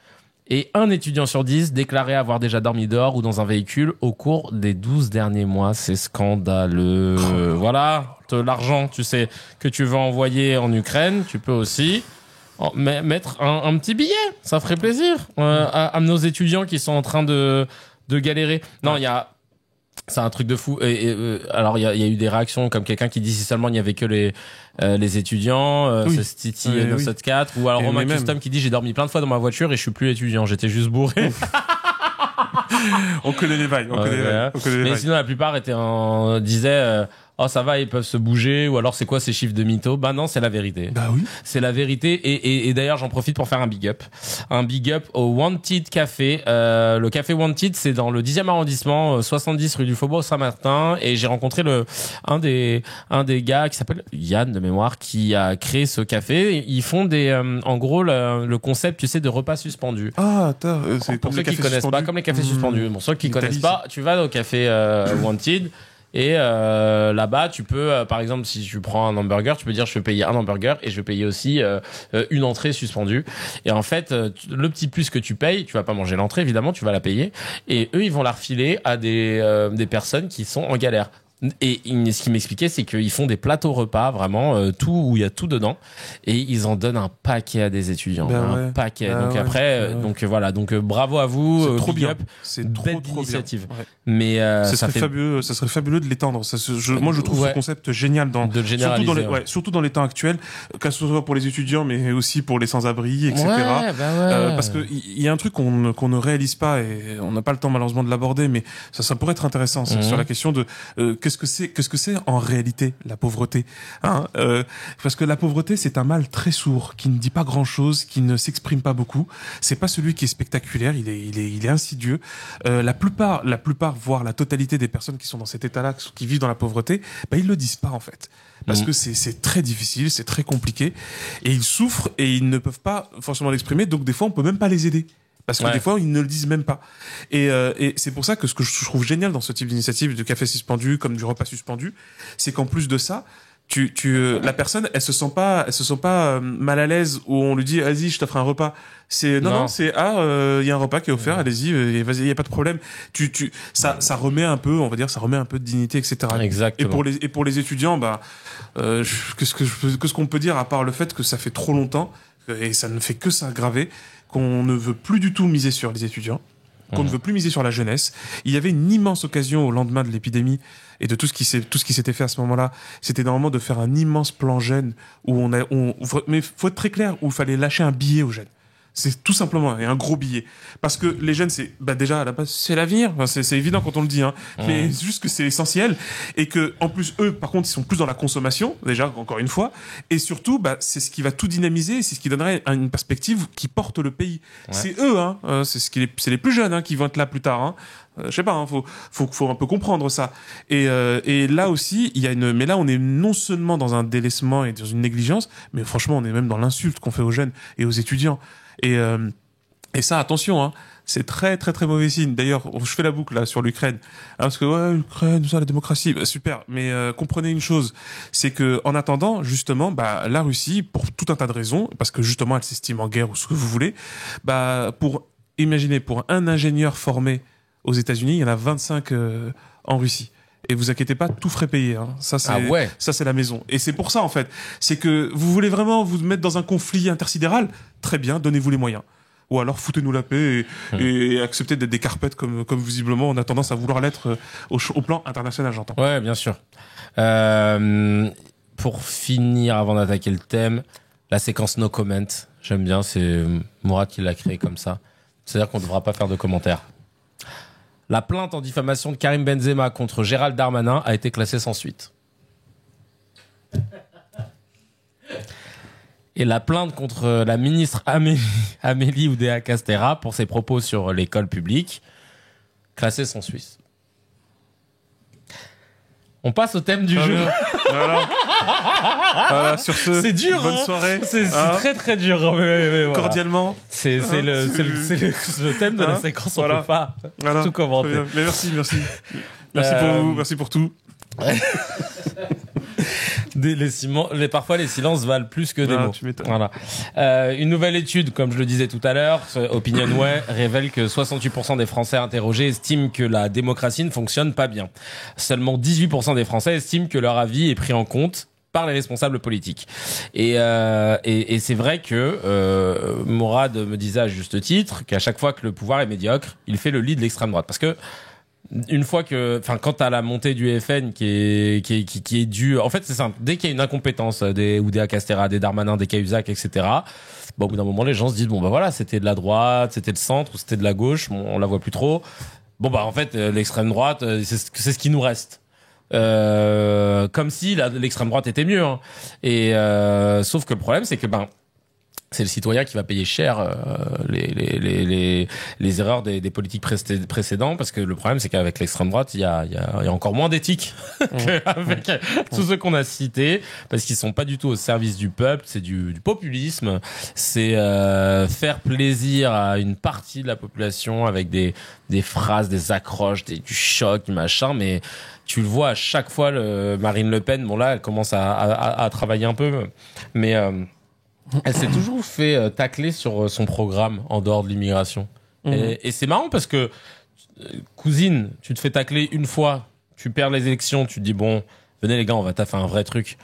Et un étudiant sur 10 déclarait avoir déjà dormi dehors ou dans un véhicule au cours des 12 derniers mois. C'est scandaleux. Voilà, l'argent, tu sais, que tu veux envoyer en Ukraine, tu peux aussi mettre un petit billet. Ça ferait plaisir à nos étudiants qui sont en train de galérer. Non, c'est un truc de fou. Alors il y a eu des réactions comme quelqu'un qui dit si seulement il n'y avait que les étudiants, c'est Stiti 974 ou alors Romain Custom qui dit j'ai dormi plein de fois dans ma voiture et je suis plus étudiant, j'étais juste bourré. On connaît les bails, mais sinon la plupart disaient ça va, ils peuvent se bouger, ou alors c'est quoi ces chiffres de mytho? Non, c'est la vérité. Oui. C'est la vérité, et d'ailleurs j'en profite pour faire un big up. Un big up au Wanted Café. Le café Wanted, c'est dans le 10e arrondissement, 70 rue du Faubourg Saint-Martin, et j'ai rencontré un des gars qui s'appelle Yann de mémoire, qui a créé ce café. Ils font en gros, le concept, tu sais, de repas suspendus. C'est pour ceux qui connaissent pas, comme les cafés suspendus. Pour ceux qui connaissent pas, tu vas au café Wanted. Et là-bas, tu peux, par exemple, si tu prends un hamburger, tu peux dire je vais payer un hamburger et je vais payer aussi une entrée suspendue. Et en fait, le petit plus que tu payes, tu vas pas manger l'entrée, évidemment, tu vas la payer. Et eux, ils vont la refiler à des personnes qui sont en galère. Et ce qu'il m'expliquait, c'est qu'ils font des plateaux repas, vraiment tout où il y a tout dedans, et ils en donnent un paquet à des étudiants, paquet. Donc après, donc voilà, donc bravo à vous. C'est trop bien. C'est trop initiative. Bien. Ouais. Mais ça serait fabuleux de l'étendre. Moi, je trouve ce concept génial de le généraliser, surtout dans les temps actuels, que ce soit pour les étudiants, mais aussi pour les sans-abri, etc. Parce que il y a un truc qu'on ne réalise pas et on n'a pas le temps malheureusement de l'aborder, mais ça pourrait être intéressant sur la question de qu'est-ce que c'est en réalité la pauvreté, hein, parce que la pauvreté c'est un mal très sourd qui ne dit pas grand-chose, qui ne s'exprime pas beaucoup. C'est pas celui qui est spectaculaire, il est insidieux. La plupart, voire la totalité des personnes qui sont dans cet état-là, qui vivent dans la pauvreté, ils le disent pas en fait, parce que c'est très difficile, c'est très compliqué, et ils souffrent et ils ne peuvent pas forcément l'exprimer. Donc des fois on peut même pas les aider. Parce que des fois, ils ne le disent même pas. Et c'est pour ça que ce que je trouve génial dans ce type d'initiative de café suspendu, comme du repas suspendu, c'est qu'en plus de ça, la personne, elle se sent pas mal à l'aise où on lui dit, vas-y, je t'offre un repas. C'est, non, c'est, il y a un repas qui est offert, allez-y, vas-y, y a pas de problème. Ça remet un peu, on va dire, ça remet un peu de dignité, etc. Exactement. Et pour les étudiants, qu'est-ce qu'on peut dire à part le fait que ça fait trop longtemps, et ça ne fait que s'aggraver, qu'on ne veut plus du tout miser sur les étudiants, qu'on ne veut plus miser sur la jeunesse. Il y avait une immense occasion au lendemain de l'épidémie et de tout ce qui s'était fait à ce moment-là. C'était normalement de faire un immense plan jeune mais faut être très clair, où il fallait lâcher un billet aux jeunes. C'est tout simplement, et un gros billet. Parce que les jeunes, c'est, déjà, à la base, c'est l'avenir. Enfin, c'est évident quand on le dit, hein. Mais c'est juste que c'est essentiel. Et que, en plus, eux, par contre, ils sont plus dans la consommation, déjà, encore une fois. Et surtout, c'est ce qui va tout dynamiser, c'est ce qui donnerait une perspective qui porte le pays. Ouais. C'est eux, hein. C'est les plus jeunes, hein, qui vont être là plus tard, hein. Je sais pas, hein, faut un peu comprendre ça. Et là aussi, mais là, on est non seulement dans un délaissement et dans une négligence, mais franchement, on est même dans l'insulte qu'on fait aux jeunes et aux étudiants. Et ça, attention, hein, c'est très très très mauvais signe. D'ailleurs, je fais la boucle là sur l'Ukraine, hein, parce que l'Ukraine, tout ça, la démocratie, super. Mais comprenez une chose, c'est que en attendant, justement, la Russie, pour tout un tas de raisons, parce que justement, elle s'estime en guerre ou ce que vous voulez, pour un ingénieur formé aux États-Unis, il y en a 25 en Russie. Et vous inquiétez pas, tout frais payé, hein. Ça c'est la maison. Et c'est pour ça en fait, c'est que vous voulez vraiment vous mettre dans un conflit intersidéral, très bien, donnez-vous les moyens. Ou alors foutez-nous la paix et acceptez d'être des carpettes comme visiblement on a tendance à vouloir l'être au plan international, j'entends. Ouais, bien sûr. Pour finir, avant d'attaquer le thème, la séquence no comment, j'aime bien, c'est Mourad qui l'a créé comme ça. C'est-à-dire qu'on ne devra pas faire de commentaires. La plainte en diffamation de Karim Benzema contre Gérald Darmanin a été classée sans suite. Et la plainte contre la ministre Amélie Oudéa-Castéra pour ses propos sur l'école publique, classée sans suite. On passe au thème du jeu. Voilà, sur ce, c'est dur, bonne soirée. C'est très très dur. Voilà. Cordialement. C'est le thème de la séquence. On peut pas tout commenter. Mais merci pour vous, merci pour tout. Parfois les silences valent plus que des mots. Voilà. Une nouvelle étude, comme je le disais tout à l'heure, Opinionway, révèle que 68% des Français interrogés estiment que la démocratie ne fonctionne pas bien. Seulement 18% des Français estiment que leur avis est pris en compte par les responsables politiques. Et c'est vrai que Mourad me disait à juste titre qu'à chaque fois que le pouvoir est médiocre, il fait le lit de l'extrême droite. Parce que quand t'as la montée du FN qui est due, en fait c'est simple, dès qu'il y a une incompétence des Oudéa-Castéra, des Darmanin, des Cahuzac, etc. Au bout d'un moment les gens se disent voilà, c'était de la droite, c'était le centre ou c'était de la gauche, on la voit plus trop. En fait l'extrême droite c'est ce qui nous reste. Comme si l'extrême droite était mieux, hein. Et sauf que le problème c'est que c'est le citoyen qui va payer cher les erreurs des politiques précédents, parce que le problème c'est qu'avec l'extrême droite il y a encore moins d'éthique qu'avec tous ceux qu'on a cités, parce qu'ils sont pas du tout au service du peuple, c'est du populisme, c'est faire plaisir à une partie de la population avec des phrases, des accroches, du choc, du machin, mais tu le vois à chaque fois. Marine Le Pen, là elle commence à travailler un peu, mais elle s'est toujours fait tacler sur son programme en dehors de l'immigration. Et c'est marrant parce que, cousine, tu te fais tacler une fois, tu perds les élections, tu te dis venez les gars, on va taffer un vrai truc.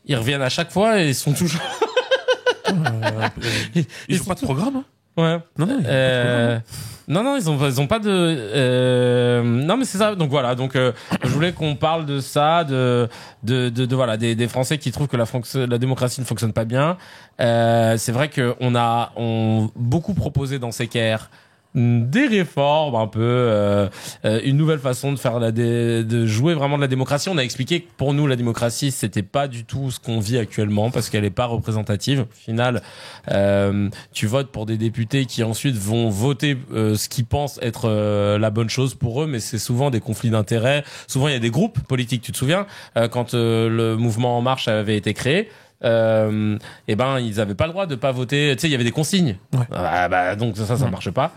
Ils reviennent à chaque fois et ils sont toujours... ils ont pas de programme, hein. Ouais. Non, ils ont pas de. Non, mais c'est ça. Donc voilà. Donc je voulais qu'on parle de ça, voilà, des Français qui trouvent que la démocratie ne fonctionne pas bien. C'est vrai que on beaucoup proposé dans CKR des réformes un peu, une nouvelle façon de faire de jouer vraiment de la démocratie. On a expliqué que pour nous la démocratie c'était pas du tout ce qu'on vit actuellement parce qu'elle est pas représentative. Au final, tu votes pour des députés qui ensuite vont voter ce qu'ils pensent être la bonne chose pour eux, mais c'est souvent des conflits d'intérêts. Souvent il y a des groupes politiques. Tu te souviens quand le mouvement En Marche avait été créé? Et ben ils avaient pas le droit de pas voter, tu sais, il y avait des consignes. Donc ça marche pas.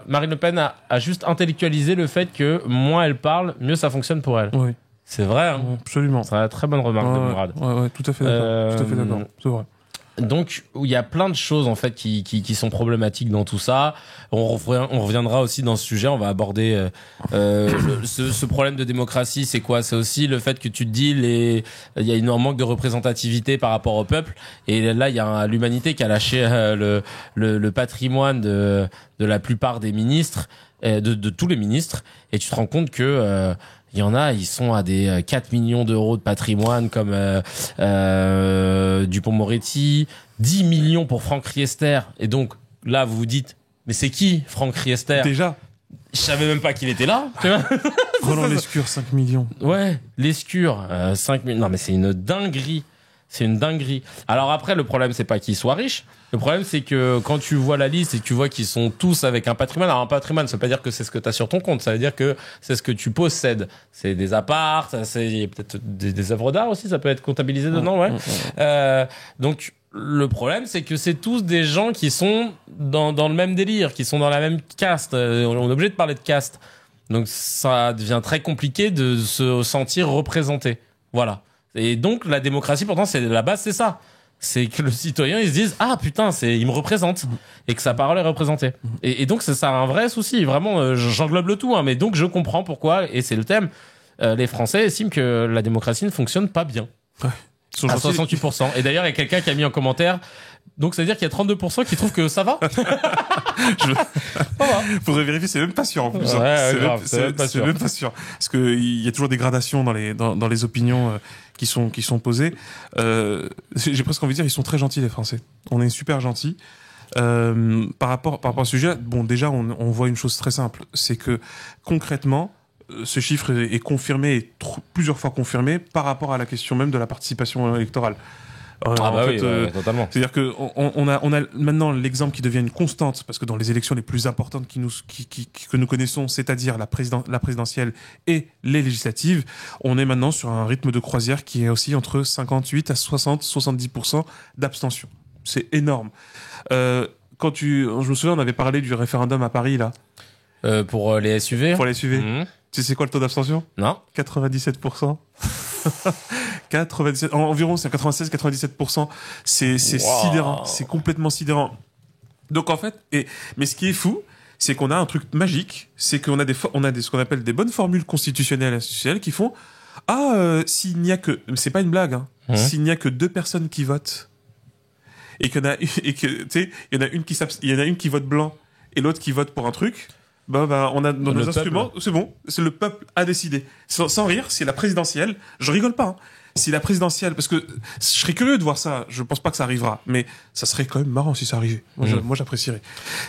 Marine Le Pen a juste intellectualisé le fait que moins elle parle, mieux ça fonctionne pour elle. Oui. C'est vrai, hein. Absolument. C'est une très bonne remarque de Mourad. Ouais, tout à fait d'accord. Tout à fait d'accord. C'est vrai. Donc, il y a plein de choses, en fait, qui sont problématiques dans tout ça. On reviendra aussi dans ce sujet. On va aborder, ce problème de démocratie. C'est quoi? C'est aussi le fait que tu te dis il y a un manque de représentativité par rapport au peuple. Et là, il y a l'humanité qui a lâché, le patrimoine de la plupart des ministres, de tous les ministres. Et tu te rends compte que, il y en a, ils sont à des 4 millions d'euros de patrimoine comme Dupond-Moretti, 10 millions pour Franck Riester. Et donc là, vous vous dites, mais c'est qui Franck Riester? Déjà, je savais même pas qu'il était là. Roland Lescure, 5 millions. Ouais, Lescure, 5 millions. Non, mais c'est une dinguerie. C'est une dinguerie. Alors après, le problème, c'est pas qu'ils soient riches. Le problème, c'est que quand tu vois la liste et que tu vois qu'ils sont tous avec un patrimoine. Alors un patrimoine, ça veut pas dire que c'est ce que tu as sur ton compte. Ça veut dire que c'est ce que tu possèdes. C'est des apparts, c'est peut-être des œuvres d'art aussi. Ça peut être comptabilisé dedans, ouais. Donc le problème, c'est que c'est tous des gens qui sont dans le même délire, qui sont dans la même caste. On est obligé de parler de caste. Donc ça devient très compliqué de se sentir représenté. Voilà. Et donc la démocratie, pourtant, c'est la base, c'est ça. C'est que le citoyen, il se dise, ah putain, il me représente, et que sa parole est représentée. Et donc ça a un vrai souci. Vraiment, j'englobe le tout, hein, mais donc je comprends pourquoi, et c'est le thème. Les Français estiment que la démocratie ne fonctionne pas bien. Ouais. À 68%. Et d'ailleurs, il y a quelqu'un qui a mis en commentaire. Donc, ça veut dire qu'il y a 32% qui trouvent que ça va. Faudrait vérifier, c'est même pas sûr en plus. Ouais, c'est même pas sûr. Parce que il y a toujours des gradations dans les opinions qui sont posées. J'ai presque envie de dire, ils sont très gentils les Français. On est super gentils. Par rapport au sujet, bon, déjà, on voit une chose très simple, c'est que concrètement, ce chiffre est confirmé, et plusieurs fois confirmé, par rapport à la question même de la participation électorale. Totalement. C'est-à-dire que on a maintenant l'exemple qui devient une constante, parce que dans les élections les plus importantes que nous connaissons, c'est-à-dire la présidentielle et les législatives, on est maintenant sur un rythme de croisière qui est aussi entre 58 à 70% d'abstention. C'est énorme. Je me souviens, on avait parlé du référendum à Paris, là. Pour les SUV. Pour les SUV. Tu sais c'est quoi le taux d'abstention? Non. 97%. 97, environ, c'est 96-97%. C'est sidérant. C'est complètement sidérant. Donc, en fait, mais ce qui est fou, c'est qu'on a un truc magique. C'est qu'on a ce qu'on appelle des bonnes formules constitutionnelles et institutionnelles qui font, s'il n'y a que, c'est pas une blague, hein, s'il n'y a que 2 personnes qui votent, et que, tu sais, il y en a une qui vote blanc et l'autre qui vote pour un truc, on a dans nos instruments, c'est bon, c'est le peuple a décidé. Sans rire, c'est la présidentielle. Je rigole pas, hein. Si la présidentielle, parce que je serais curieux de voir ça, je pense pas que ça arrivera, mais ça serait quand même marrant si ça arrivait. Moi, j'apprécierais.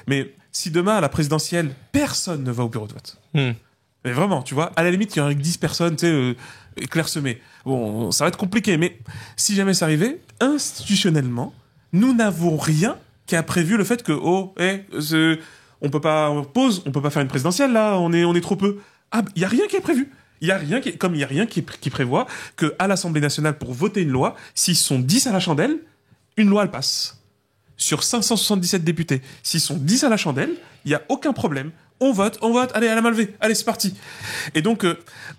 Mais si demain, à la présidentielle, personne ne va au bureau de vote. Mais vraiment, tu vois, à la limite, il y aurait que 10 personnes, tu sais, clairsemées. Bon, ça va être compliqué, mais si jamais ça arrivait, institutionnellement, nous n'avons rien qui a prévu le fait que, on peut pas faire une présidentielle, là, on est trop peu. Il y a rien qui est prévu. Il y a rien qui prévoit que à l'Assemblée nationale, pour voter une loi, s'ils sont 10 à la chandelle, une loi elle passe. Sur 577 députés, s'ils sont 10 à la chandelle, il y a aucun problème. On vote, allez, à la main levée, allez, c'est parti. Et donc,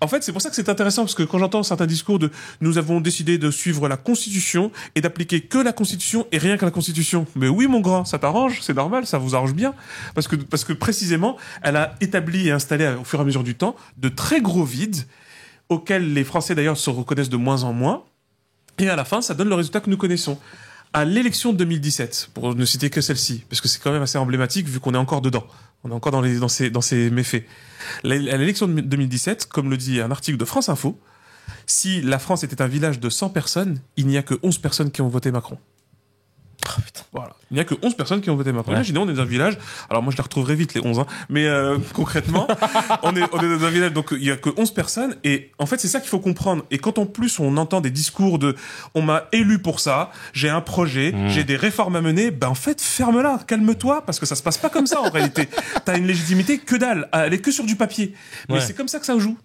en fait, c'est pour ça que c'est intéressant, parce que quand j'entends certains discours de « nous avons décidé de suivre la Constitution et d'appliquer que la Constitution et rien que la Constitution ». Mais oui, mon grand, ça t'arrange, c'est normal, ça vous arrange bien. Parce que précisément, elle a établi et installé au fur et à mesure du temps de très gros vides auxquels les Français, d'ailleurs, se reconnaissent de moins en moins. Et à la fin, ça donne le résultat que nous connaissons. À l'élection de 2017, pour ne citer que celle-ci, parce que c'est quand même assez emblématique vu qu'on est encore dedans. On est encore dans ces méfaits. À l'élection de 2017, comme le dit un article de France Info, si la France était un village de 100 personnes, il n'y a que 11 personnes qui ont voté Macron. Voilà. Il n'y a que 11 personnes qui ont voté Macron. Imaginez, on est dans un village. Alors moi, je les retrouverai vite, les 11, hein. Mais concrètement, on est dans un village, donc il y a que 11 personnes. Et en fait, c'est ça qu'il faut comprendre. Et quand en plus, on entend des discours de « on m'a élu pour ça, j'ai un projet, j'ai des réformes à mener », ben en fait, ferme-la, calme-toi, parce que ça se passe pas comme ça en réalité. T'as une légitimité que dalle, elle est que sur du papier. Mais c'est comme ça que ça joue.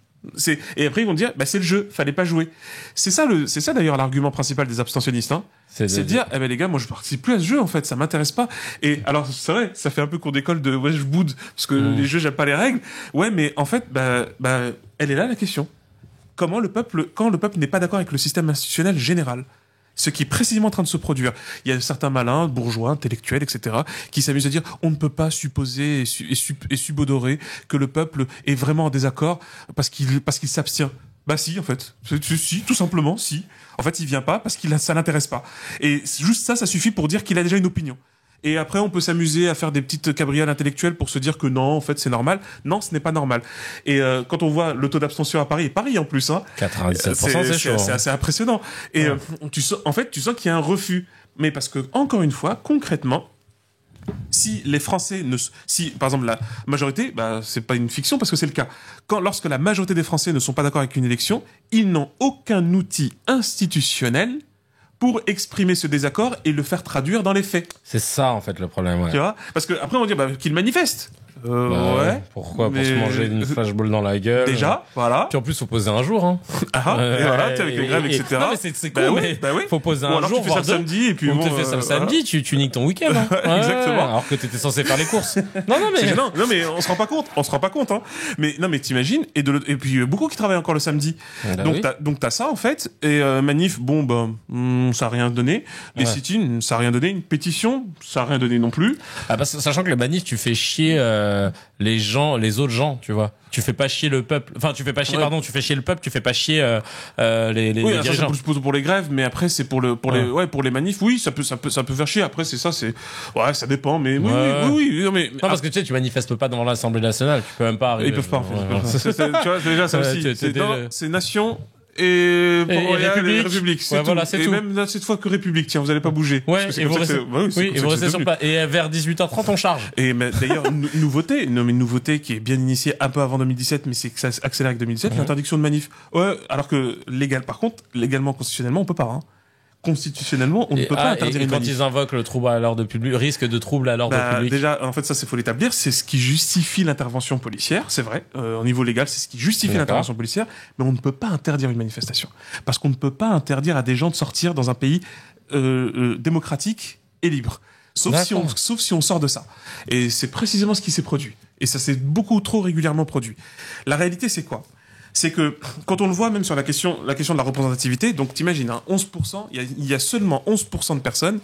Et après ils vont dire c'est le jeu, fallait pas jouer. C'est ça d'ailleurs l'argument principal des abstentionnistes, hein. C'est de dire les gars, moi je participe plus à ce jeu en fait, ça m'intéresse pas. Et alors c'est vrai, ça fait un peu cours d'école de je boude parce que les jeux j'aime pas les règles. Ouais, mais en fait elle est là la question. Quand le peuple n'est pas d'accord avec le système institutionnel général, ce qui est précisément en train de se produire. Il y a certains malins, bourgeois, intellectuels, etc., qui s'amusent à dire on ne peut pas supposer et subodorer que le peuple est vraiment en désaccord parce qu'il s'abstient. Bah si, en fait. Si, tout simplement, si. En fait, il vient pas parce ça l'intéresse pas. Et juste ça suffit pour dire qu'il a déjà une opinion. Et après, on peut s'amuser à faire des petites cabrioles intellectuelles pour se dire que non, en fait, c'est normal. Non, ce n'est pas normal. Et quand on voit le taux d'abstention à Paris en plus, hein, 97%, c'est chaud. C'est assez impressionnant. Et tu sens qu'il y a un refus. Mais parce que, encore une fois, concrètement, si les Français si par exemple la majorité, c'est pas une fiction parce que c'est le cas. Lorsque la majorité des Français ne sont pas d'accord avec une élection, ils n'ont aucun outil institutionnel pour exprimer ce désaccord et le faire traduire dans les faits. C'est ça, en fait, le problème, ouais. Tu vois? Parce que après, on va dire, qu'ils manifestent. Ouais. Pourquoi? Pour se manger une flashball dans la gueule. Déjà, voilà. Puis en plus, faut poser un jour, hein. Et voilà, avec les grèves, etc. Non, mais c'est cool, mais faut poser un jour. Tu fais ça le samedi, et puis bon. Tu fais ça le samedi, tu niques ton week-end, hein. Exactement. Alors que t'étais censé faire les courses. Non, mais on se rend pas compte, hein. Mais, non, mais t'imagines, et puis, beaucoup qui travaillent encore le samedi. Donc, t'as ça, en fait, et, manif, ça a rien donné. Les sit-ins, ça a rien donné. Une pétition, ça a rien donné non plus. Sachant que le manif, tu fais chier, les autres gens, tu vois. Tu fais pas chier le peuple. Enfin, tu fais pas chier, tu fais chier le peuple, tu fais pas chier les dirigeants. Ça, c'est pour les grèves, mais après c'est pour les manifs. Oui, ça peut faire chier. Après ça dépend, mais oui. Non, mais parce que tu sais, tu manifestes pas devant l'Assemblée nationale, tu peux même pas arriver. Ils peuvent pas. Tu vois, déjà ça aussi. C'est nation. Et République. C'est tout. Et même cette fois que République, tiens, vous allez pas bouger. Ouais, et vous restez sur place. Et vers 18h30, on charge. Et d'ailleurs, nouveauté qui est bien initiée un peu avant 2017, mais c'est que ça accélère avec 2017, l'interdiction de manif. Ouais, alors que légalement, constitutionnellement, on peut pas, hein. Constitutionnellement, on ne peut pas interdire une manif. Quand ils invoquent le trouble à l'ordre public, risque de trouble à l'ordre public. Déjà, en fait, ça, faut l'établir. C'est ce qui justifie l'intervention policière. C'est vrai. Au niveau légal, c'est ce qui justifie l'intervention policière. Mais on ne peut pas interdire une manifestation. Parce qu'on ne peut pas interdire à des gens de sortir dans un pays, démocratique et libre. Sauf si on sort de ça. Et c'est précisément ce qui s'est produit. Et ça s'est beaucoup trop régulièrement produit. La réalité, c'est quoi? C'est que quand on le voit même sur la question de la représentativité, donc t'imagines, 11%, il y a seulement 11% de personnes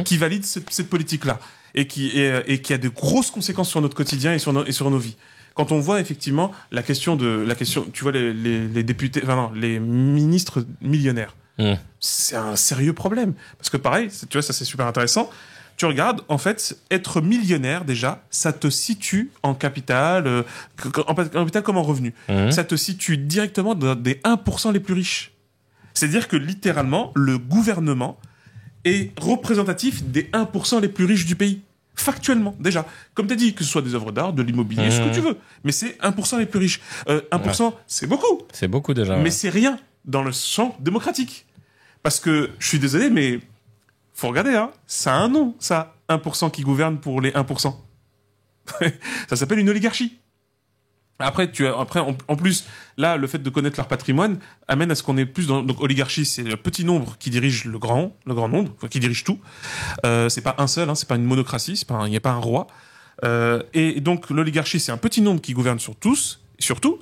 qui valident cette politique-là et qui a de grosses conséquences sur notre quotidien et sur nos vies. Quand on voit effectivement la question, tu vois les députés, les ministres millionnaires, c'est un sérieux problème parce que pareil, tu vois, ça c'est super intéressant. Tu regardes, en fait, être millionnaire, déjà, ça te situe en capital, comme en revenu. Ça te situe directement dans des 1% les plus riches. C'est-à-dire que, littéralement, le gouvernement est représentatif des 1% les plus riches du pays. Factuellement, déjà. Comme t'as dit, que ce soit des œuvres d'art, de l'immobilier, ce que tu veux. Mais c'est 1% les plus riches. 1%, c'est beaucoup. C'est beaucoup, déjà. Mais c'est rien dans le champ démocratique. Parce que, je suis désolé, mais faut regarder, hein. Ça a un nom, ça. 1% qui gouverne pour les 1%. Ça s'appelle une oligarchie. Après, en plus, là, le fait de connaître leur patrimoine amène à ce qu'on est plus donc, oligarchie, c'est le petit nombre qui dirige le grand nombre, qui dirige tout. C'est pas un seul, hein, c'est pas une monocratie, il n'y a pas un roi. Et donc, l'oligarchie, c'est un petit nombre qui gouverne sur tous, et surtout,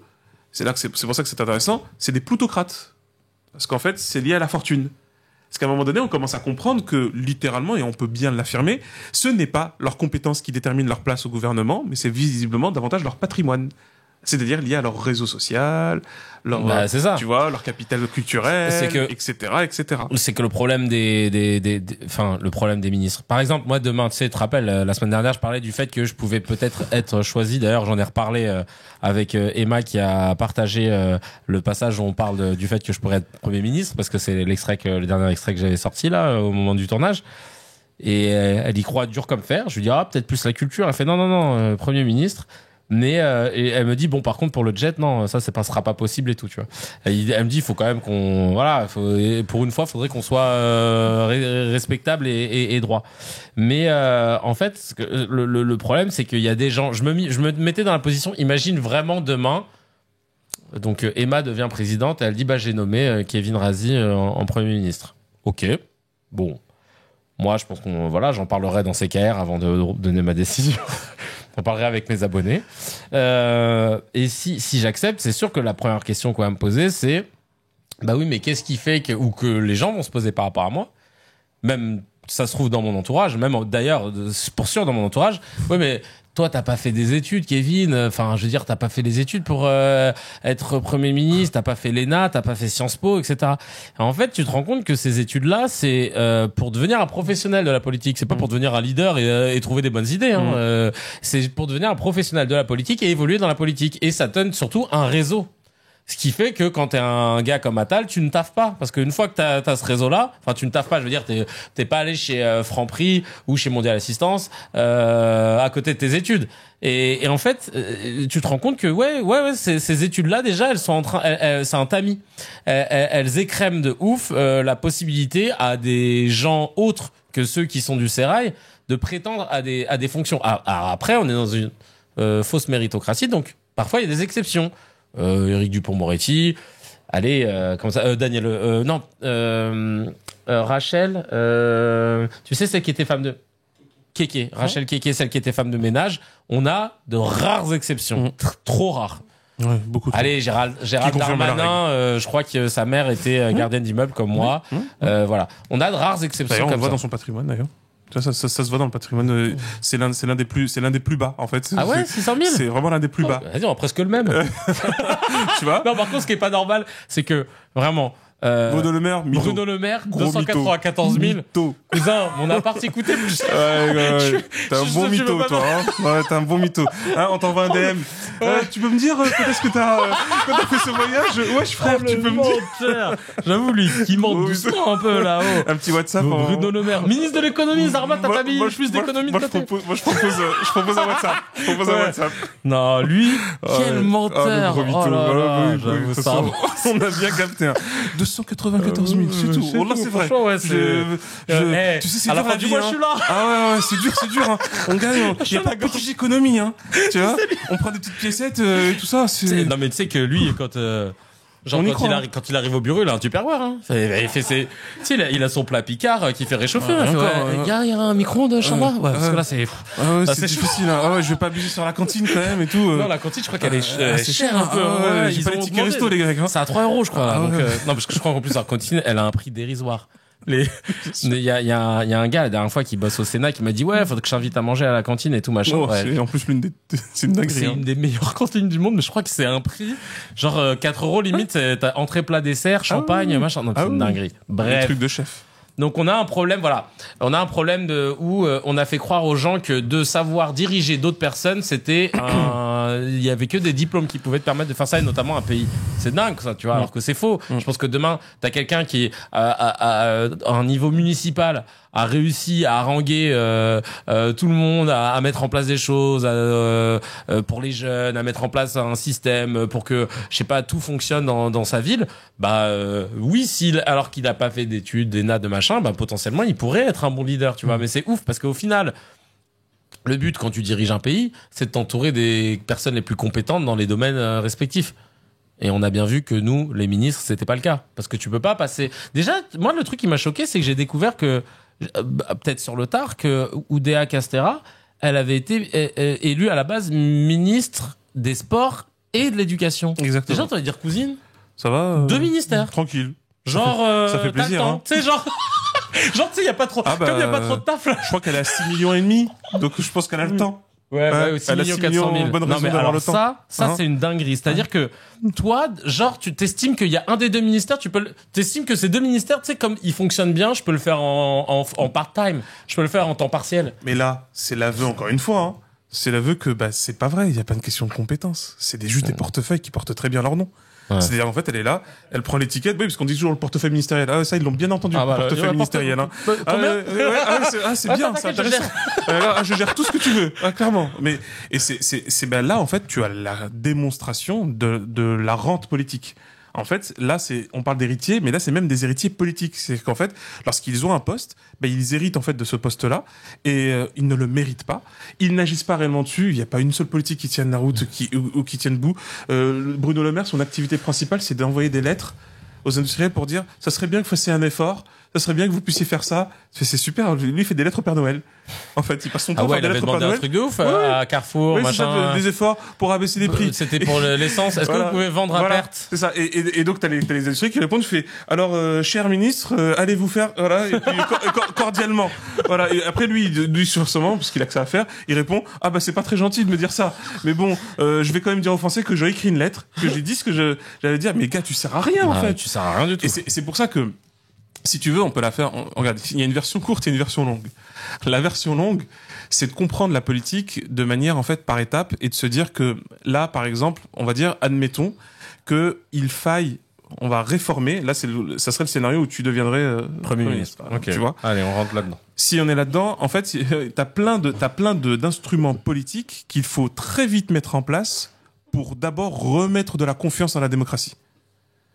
c'est pour ça que c'est intéressant, c'est des plutocrates. Parce qu'en fait, c'est lié à la fortune. Parce qu'à un moment donné, on commence à comprendre que, littéralement, et on peut bien l'affirmer, ce n'est pas leurs compétences qui déterminent leur place au gouvernement, mais c'est visiblement davantage leur patrimoine. C'est-à-dire lié à leur réseau social, tu vois, leur capital culturel, etc., etc. C'est que le problème le problème des ministres. Par exemple, moi, demain, tu te rappelles, la semaine dernière, je parlais du fait que je pouvais peut-être être choisi. D'ailleurs, j'en ai reparlé, avec Emma qui a partagé, le passage où on parle du fait que je pourrais être Premier ministre, parce que c'est le dernier extrait que j'avais sorti, là, au moment du tournage. Et elle y croit dur comme fer. Je lui dis peut-être plus la culture. Elle fait non, Premier ministre. Mais et elle me dit bon par contre pour le jet non ça sera pas possible et tout tu vois. Elle me dit il faut quand même qu'on pour une fois faudrait qu'on soit respectable et droit. Mais en fait le problème c'est qu'il y a des gens je me mettais dans la position imagine vraiment demain donc Emma devient présidente et elle dit j'ai nommé Kevin Razi en Premier ministre. Ok bon moi je pense j'en parlerai dans CKR avant de donner ma décision. On parlerait avec mes abonnés. Et si j'accepte, c'est sûr que la première question qu'on va me poser, c'est oui, mais qu'est-ce qui fait que les gens vont se poser par rapport à moi? Même ça se trouve dans mon entourage, même d'ailleurs pour sûr dans mon entourage. Oui, mais toi t'as pas fait des études, Kevin. Enfin, je veux dire, t'as pas fait des études pour être Premier ministre. T'as pas fait l'ENA, t'as pas fait Sciences Po, etc. Et en fait, tu te rends compte que ces études-là, c'est pour devenir un professionnel de la politique. C'est pas pour devenir un leader et trouver des bonnes idées. C'est pour devenir un professionnel de la politique et évoluer dans la politique. Et ça donne surtout un réseau. Ce qui fait que quand t'es un gars comme Attal, tu ne taffes pas. Parce qu'une fois que t'as ce réseau-là, enfin, tu ne taffes pas, je veux dire, t'es pas allé chez Franprix ou chez Mondial Assistance, à côté de tes études. Et en fait, tu te rends compte que, ces études-là, déjà, elles sont c'est un tamis. Elles écrèment de ouf, la possibilité à des gens autres que ceux qui sont du sérail de prétendre à des fonctions. Après, on est dans une, fausse méritocratie, donc, parfois, il y a des exceptions. Éric Dupond-Moretti, allez, Daniel, Rachel, tu sais celle qui était femme de Kéké, Rachel Kéké, celle qui était femme de ménage. On a de rares exceptions, trop rares. Ouais, beaucoup. Allez, Gérald Darmanin, je crois que sa mère était gardienne d'immeuble comme moi. Voilà, on a de rares exceptions. D'ailleurs, on comme le voit ça. dans son patrimoine d'ailleurs. Ça se voit dans le patrimoine. C'est l'un des plus bas en fait. Ah ouais, 600 000. C'est vraiment l'un des plus bas. Vas-y, on a presque le même. Tu vois? Non, par contre, ce qui est pas normal, c'est que vraiment. Bruno Le Maire, 294 000. Mytho. Cousin, mon appart il coûtait plus cher. Ouais. T'es un bon mytho, toi. Ouais, t'es un bon mytho. On t'envoie un DM. Tu peux me dire quand est-ce que t'as fait ce voyage? Wesh, frère, tu peux me dire. J'avoue, lui, qui ment doucement un peu là-haut. Un petit WhatsApp. Bruno Le Maire. Ministre de l'économie, Zarma, t'as pas mis plus d'économie de côté. Moi, je propose un WhatsApp. Non, lui, quel menteur. Le gros mytho. J'avoue ça. On a bien capté. 294 000, c'est tout. Là, c'est vrai. Tu sais, c'est à la dur fin du mois, je suis là. Ah ouais, c'est dur. On gagne. Il y a pas beaucoup d'économie, Tu vois? On prend des petites piécettes et tout ça. Non, mais tu sais que lui, quand il arrive au bureau, il a un Tupperware, Il fait ses, tu sais, il a son plat Picard qui fait réchauffer, il y a un micro-ondes chez moi. Ouais, parce que là, c'est difficile, je vais pas abuser sur la cantine quand même et tout. Non, la cantine, je crois qu'elle est chère un peu. J'ai pas les tickets resto, les Grecs, C'est à 3 €, je crois, là. Donc, non, parce que je crois qu'en plus, la cantine, elle a un prix dérisoire. Il y a un gars la dernière fois qui bosse au Sénat qui m'a dit faudrait que je t'invite à manger à la cantine et tout machin. C'est en plus c'est une dinguerie. C'est une des meilleures cantines du monde, mais je crois que c'est un prix genre 4 € limite, t'as entrée plat dessert, champagne, machin. Non, c'est une dinguerie. Bref. Un truc de chef. Donc on a un problème, on a un problème où on a fait croire aux gens que de savoir diriger d'autres personnes, il y avait que des diplômes qui pouvaient te permettre de faire ça, et notamment un pays. C'est dingue ça, tu vois, alors que c'est faux. Je pense que demain, t'as quelqu'un qui à un niveau municipal a réussi à haranguer tout le monde, à mettre en place des choses pour les jeunes, à mettre en place un système pour que, je sais pas, tout fonctionne dans sa ville. Oui, alors qu'il n'a pas fait d'études, d'ENA, de machin, potentiellement il pourrait être un bon leader, tu vois. Mais c'est ouf parce qu'au final, le but quand tu diriges un pays, c'est de t'entourer des personnes les plus compétentes dans les domaines respectifs. Et on a bien vu que nous, les ministres, c'était pas le cas. Parce que tu peux pas passer... Déjà, moi, le truc qui m'a choqué, c'est que j'ai découvert que, peut-être sur le tard, que Oudéa Castéra, elle avait été élue à la base ministre des Sports et de l'Éducation. Exactement. Déjà, t'allais dire cousine? Ça va 2 ministères. Tranquille. Genre... ça fait plaisir, Tu sais, genre... Genre, tu sais, il y a pas trop... Comme il y a pas trop de taf, là. Je crois qu'elle a 6,5 millions, donc je pense qu'elle a le temps. Ouais, 6 400 000. Bonne raison d'avoir le temps. Ça, c'est une dinguerie. C'est-à-dire que, toi, genre, tu t'estimes qu'il y a un des 2 ministères, t'estimes que ces 2 ministères, tu sais, comme ils fonctionnent bien, je peux le faire en part-time. Je peux le faire en temps partiel. Mais là, c'est l'aveu, encore une fois, C'est l'aveu que, c'est pas vrai. Il y a pas une question de compétence. C'est juste des portefeuilles qui portent très bien leur nom. C'est-à-dire, en fait, elle est là, elle prend l'étiquette, oui, parce qu'on dit toujours le portefeuille ministériel. Ah, ça, ils l'ont bien entendu, le portefeuille ministériel, hein. C'est bien, c'est intéressant. Je gère tout ce que tu veux, clairement. Mais, et ben là, en fait, tu as la démonstration de la rente politique. En fait, là, on parle d'héritiers, mais là, c'est même des héritiers politiques. C'est qu'en fait, lorsqu'ils ont un poste, ils héritent en fait de ce poste-là, et ils ne le méritent pas. Ils n'agissent pas réellement dessus. Il n'y a pas une seule politique qui tienne la route, ou qui tienne debout. Bruno Le Maire, son activité principale, c'est d'envoyer des lettres aux industriels pour dire, ça serait bien que vous fassiez un effort, ça serait bien que vous puissiez faire ça. C'est super. Lui, il fait des lettres au Père Noël. En fait, il passe son temps à faire des lettres au Père Noël. Un truc de ouf à Carrefour, machin. Des efforts pour abaisser les prix. C'était pour l'essence. Est-ce que vous pouvez vendre à perte? C'est ça. Et donc, t'as les industriels qui répondent, tu fais, alors, cher ministre, allez vous faire, voilà, et puis, cordialement. Voilà. Et après, lui, sur ce moment, parce qu'il a que ça à faire, il répond, ah bah, c'est pas très gentil de me dire ça. Mais bon, je vais quand même dire aux Français que j'ai écrit une lettre, que j'ai dit ce que j'allais dire. Mais gars, tu sers à rien, en fait. Tu sers à rien du tout. Et c'est pour ça que, si tu veux, on peut la faire. Regarde, il y a une version courte et une version longue. La version longue, c'est de comprendre la politique de manière, en fait, par étapes, et de se dire que là, par exemple, on va dire, admettons qu'il faille, on va réformer. Là, ça serait le scénario où tu deviendrais Premier ministre. Tu vois. Allez, on rentre là-dedans. Si on est là-dedans, en fait, t'as plein d'instruments politiques qu'il faut très vite mettre en place pour d'abord remettre de la confiance dans la démocratie.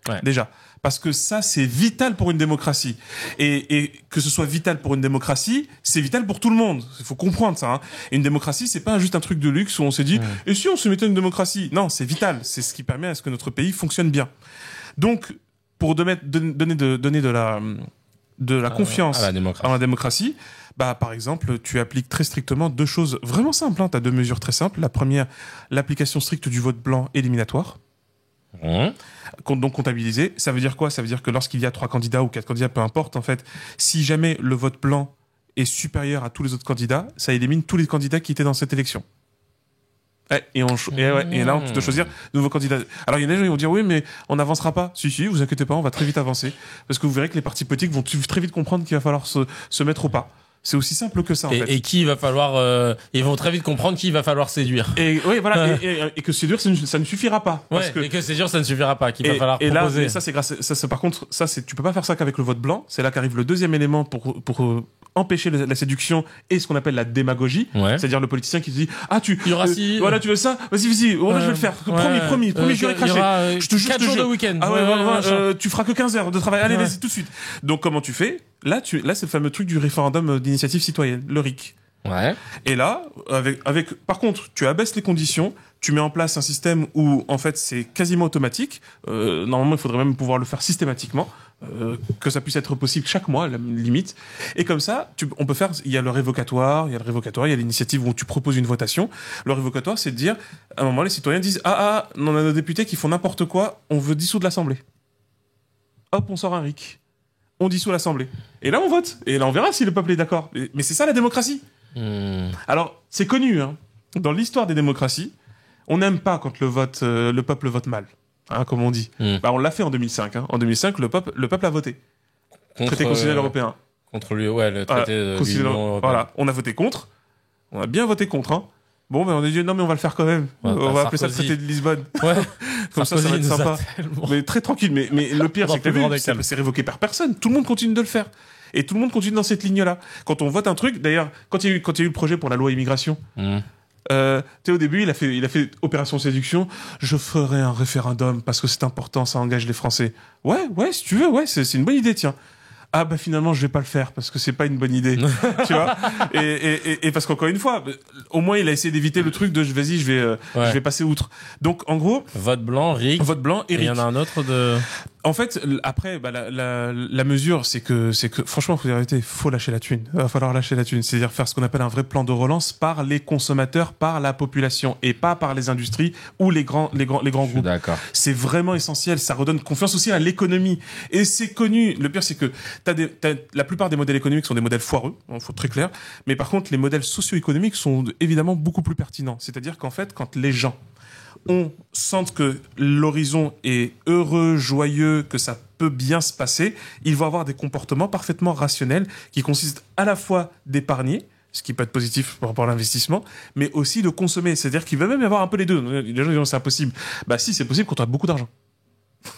Ouais. Déjà. Parce que ça, c'est vital pour une démocratie. Et que ce soit vital pour une démocratie, c'est vital pour tout le monde. Il faut comprendre ça. Hein. Et une démocratie, c'est pas juste un truc de luxe où on s'est dit, et si on se mettait une démocratie? Non, c'est vital. C'est ce qui permet à ce que notre pays fonctionne bien. Donc, pour donner de la confiance à la démocratie, par exemple, tu appliques très strictement 2 choses vraiment simples. Hein. Tu as 2 mesures très simples. La première, l'application stricte du vote blanc éliminatoire. Donc comptabilisé, ça veut dire quoi? Ça veut dire que lorsqu'il y a 3 candidats ou 4 candidats, peu importe en fait, si jamais le vote blanc est supérieur à tous les autres candidats, ça élimine tous les candidats qui étaient dans cette élection. Et là, on doit choisir de nouveaux candidats. Alors, il y en a des gens qui vont dire, oui, mais on n'avancera pas. Si, vous inquiétez pas, on va très vite avancer. Parce que vous verrez que les partis politiques vont très vite comprendre qu'il va falloir se mettre au pas. C'est aussi simple que ça, en fait. Et qui va falloir, ils vont très vite comprendre qui va falloir séduire. Et oui, voilà. et que séduire, ça ne suffira pas. Et que séduire, ça ne suffira pas. Qu'il va falloir proposer. Et là, ça, c'est par contre, tu peux pas faire ça qu'avec le vote blanc. C'est là qu'arrive le deuxième élément pour empêcher la séduction et ce qu'on appelle la démagogie. C'est-à-dire le politicien qui te dit, voilà, tu veux ça? Vas-y, voilà, je vais le faire. Promis, je vais cracher. Je te jure, 4 jours de week-end. Tu feras que 15 heures de travail. Allez, vas-y, tout de suite. Donc, comment tu fais? Là, c'est le fameux truc du référendum d'initiative citoyenne, le RIC. Ouais. Et là, par contre, tu abaisses les conditions, tu mets en place un système où, en fait, c'est quasiment automatique. Normalement, il faudrait même pouvoir le faire systématiquement, que ça puisse être possible chaque mois, la limite. Et comme ça, on peut faire, il y a le révocatoire, il y a l'initiative où tu proposes une votation. Le révocatoire, c'est de dire, à un moment, les citoyens disent, on a nos députés qui font n'importe quoi, on veut dissoudre l'Assemblée. Hop, on sort un RIC. On dissout l'Assemblée. Et là, on vote. Et là, on verra si le peuple est d'accord. Mais c'est ça, la démocratie. Alors, c'est connu, hein. Dans l'histoire des démocraties, on n'aime pas quand le peuple vote mal. Hein, comme on dit. On l'a fait en 2005. Hein. En 2005, le peuple a voté. Traité constitutionnel européen. Contre lui, le traité de l'Union européenne. Voilà. On a voté contre. On a bien voté contre, hein. Bon, on a dit, non, mais on va le faire quand même. On va appeler ça le traité de Lisbonne. Ouais. Comme ça va être sympa. Mais très tranquille. Mais le pire, c'est que c'est révoqué par personne. Tout le monde continue de le faire. Et tout le monde continue dans cette ligne-là. Quand on vote un truc, d'ailleurs, quand il y a eu le projet pour la loi immigration, au début, il a fait opération séduction. Je ferai un référendum parce que c'est important, ça engage les Français. Ouais, si tu veux, c'est une bonne idée, tiens. Finalement je vais pas le faire parce que c'est pas une bonne idée. Tu vois, et parce qu'encore une fois, au moins il a essayé d'éviter le truc de je vais passer outre. Donc en gros, vote blanc, RIC. Et il y en a un autre de En fait, après, la mesure, c'est que franchement, faut lâcher la thune. Il va falloir lâcher la thune. C'est-à-dire faire ce qu'on appelle un vrai plan de relance par les consommateurs, par la population et pas par les industries ou les grands groupes. D'accord. C'est vraiment essentiel. Ça redonne confiance aussi à l'économie. Et c'est connu. Le pire, c'est que la plupart des modèles économiques sont des modèles foireux. Il faut être très clair. Mais par contre, les modèles socio-économiques sont évidemment beaucoup plus pertinents. C'est-à-dire qu'en fait, quand les gens sentent que l'horizon est heureux, joyeux, que ça peut bien se passer, ils vont avoir des comportements parfaitement rationnels qui consistent à la fois d'épargner, ce qui peut être positif par rapport à l'investissement, mais aussi de consommer. C'est-à-dire qu'il va même y avoir un peu les deux. Les gens disent c'est impossible. Si, c'est possible quand on a beaucoup d'argent.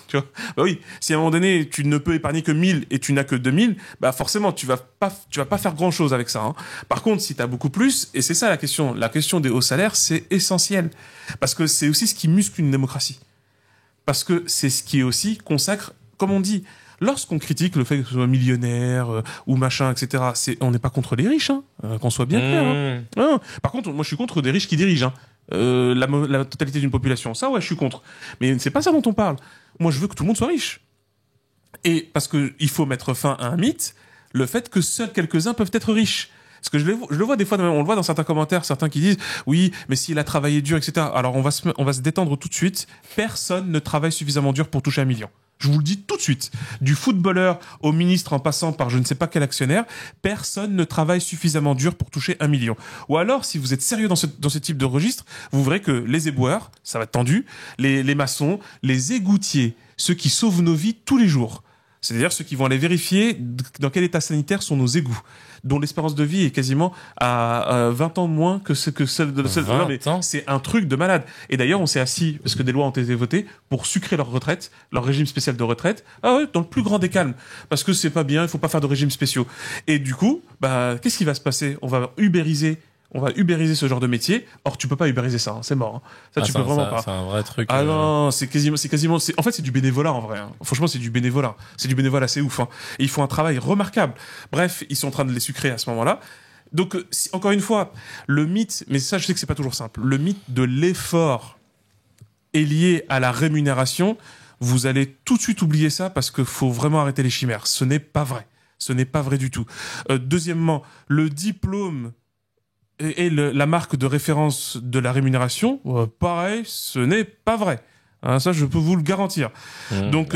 Tu vois? Bah oui. Si à un moment donné, tu ne peux épargner que 1000 et tu n'as que 2000, bah forcément, tu vas pas faire grand chose avec ça, hein. Par contre, si tu as beaucoup plus, et c'est ça la question des hauts salaires, c'est essentiel. Parce que c'est aussi ce qui muscle une démocratie. Parce que c'est ce qui est aussi consacre, comme on dit, lorsqu'on critique le fait que ce soit millionnaire ou machin, etc., on n'est pas contre les riches, hein, qu'on soit bien clair. Hein. Non. Par contre, moi je suis contre des riches qui dirigent, hein. La totalité d'une population. Ça, ouais, je suis contre. Mais c'est pas ça dont on parle. Moi, je veux que tout le monde soit riche. Et parce que il faut mettre fin à un mythe, le fait que seuls quelques-uns peuvent être riches. Parce que je le vois des fois, on le voit dans certains commentaires, certains qui disent oui, mais s'il a travaillé dur, etc. Alors on va se détendre tout de suite. Personne ne travaille suffisamment dur pour toucher 1 million. Je vous le dis tout de suite. Du footballeur au ministre en passant par je ne sais pas quel actionnaire, personne ne travaille suffisamment dur pour toucher 1 million. Ou alors, si vous êtes sérieux dans ce type de registre, vous verrez que les éboueurs, ça va être tendu, les maçons, les égoutiers, ceux qui sauvent nos vies tous les jours, c'est-à-dire ceux qui vont aller vérifier dans quel état sanitaire sont nos égouts, dont l'espérance de vie est quasiment à 20 ans de moins que celle de celle. Non, mais c'est un truc de malade. Et d'ailleurs, on s'est assis parce que des lois ont été votées pour sucrer leur retraite, leur régime spécial de retraite. Ah ouais, dans le plus grand des calmes, parce que c'est pas bien, il faut pas faire de régimes spéciaux. Et du coup, bah qu'est-ce qui va se passer? On va ubériser ce genre de métier. Or, tu peux pas ubériser ça, hein, c'est mort. Hein. Ça, tu peux vraiment pas. C'est un vrai truc. Ah non, c'est quasiment, en fait, c'est du bénévolat en vrai. Hein. Franchement, c'est du bénévolat. C'est du bénévolat, c'est ouf. Hein. Et ils font un travail remarquable. Bref, ils sont en train de les sucrer à ce moment-là. Donc, encore une fois, le mythe, mais ça, je sais que c'est pas toujours simple. Le mythe de l'effort est lié à la rémunération. Vous allez tout de suite oublier ça parce que faut vraiment arrêter les chimères. Ce n'est pas vrai. Ce n'est pas vrai du tout. Deuxièmement, le diplôme et la marque de référence de la rémunération, pareil, ce n'est pas vrai. Hein, ça, je peux vous le garantir. Donc,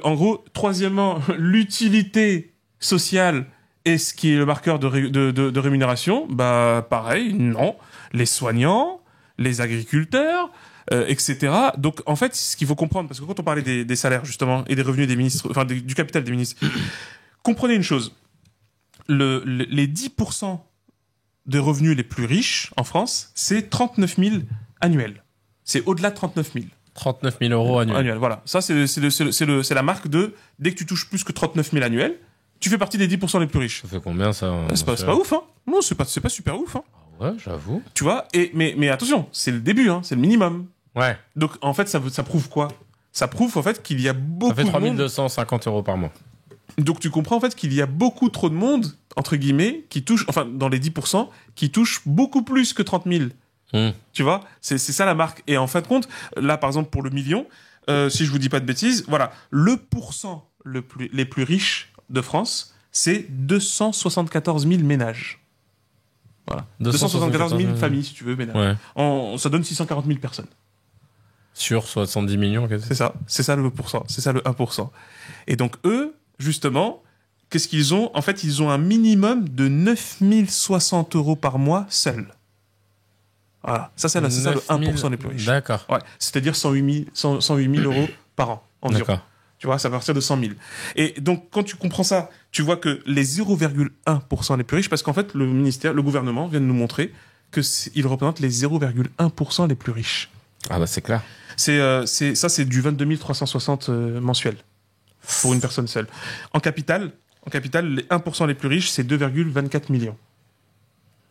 en gros, troisièmement, l'utilité sociale est ce qui est le marqueur de rémunération. Bah, pareil, non. Les soignants, les agriculteurs, etc. Donc, en fait, ce qu'il faut comprendre, parce que quand on parlait des salaires, justement, et des revenus des ministres, enfin, du capital des ministres, comprenez une chose. Les 10% des revenus les plus riches en France, c'est 39 000 annuels. C'est au-delà de 39 000. 39 000 euros annuels. Voilà. Ça, c'est la marque de, dès que tu touches plus que 39 000 annuels, tu fais partie des 10% les plus riches. Ça fait combien, ça? C'est pas ouf, hein. Non, c'est pas super ouf, hein. Ouais, j'avoue. Tu vois, mais attention, c'est le début, hein. C'est le minimum. Ouais. Donc, en fait, ça prouve quoi? Ça prouve, en fait, qu'il y a beaucoup de monde. Ça fait 3 250 euros par mois. Donc, tu comprends, en fait, qu'il y a beaucoup trop de monde, entre guillemets, qui touche, enfin, dans les 10%, qui touche beaucoup plus que 30 000. Tu vois? C'est ça la marque. Et en fin de compte, là, par exemple, pour le million, si je vous dis pas de bêtises, voilà, le pourcent les plus riches de France, c'est 274 000 ménages. Voilà. 274 000 familles, si tu veux, ménages. Ouais. Ça donne 640 000 personnes. Sur 70 millions, c'est ça. C'est ça le pourcent. C'est ça le 1%. Et donc, eux, justement, qu'est-ce qu'ils ont? En fait, ils ont un minimum de 9 060 euros par mois seuls. Voilà. Ça, c'est le 1% les plus riches. D'accord. Ouais. C'est-à-dire 108 000 euros par an, environ. D'accord. Tu vois, c'est à partir de 100 000. Et donc, quand tu comprends ça, tu vois que les 0,1% les plus riches, parce qu'en fait, le gouvernement vient de nous montrer qu'ils représentent les 0,1% les plus riches. Ah bah, c'est clair. C'est du 22 360 mensuel. Pour une personne seule. En capital, les 1% les plus riches, c'est 2,24 millions.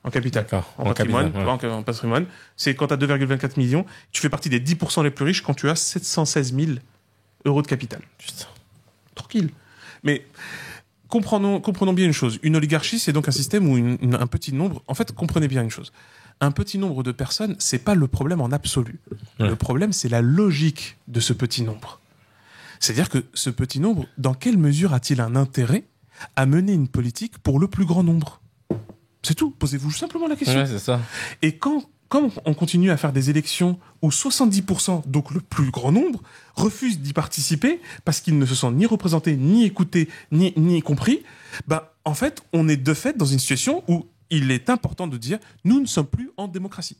En capital. D'accord. En patrimoine. Ouais. En patrimoine. C'est quand tu as 2,24 millions, tu fais partie des 10% les plus riches quand tu as 716 000 euros de capital. Putain. Tranquille. Mais comprenons bien une chose. Une oligarchie, c'est donc un système où un petit nombre... En fait, comprenez bien une chose. Un petit nombre de personnes, c'est pas le problème en absolu. Ouais. Le problème, c'est la logique de ce petit nombre. C'est-à-dire que ce petit nombre, dans quelle mesure a-t-il un intérêt à mener une politique pour le plus grand nombre? C'est tout. Posez-vous simplement la question. Ouais, c'est ça. Et quand on continue à faire des élections où 70%, donc le plus grand nombre, refusent d'y participer parce qu'ils ne se sentent ni représentés, ni écoutés, ni compris, bah, en fait, on est de fait dans une situation où il est important de dire nous ne sommes plus en démocratie.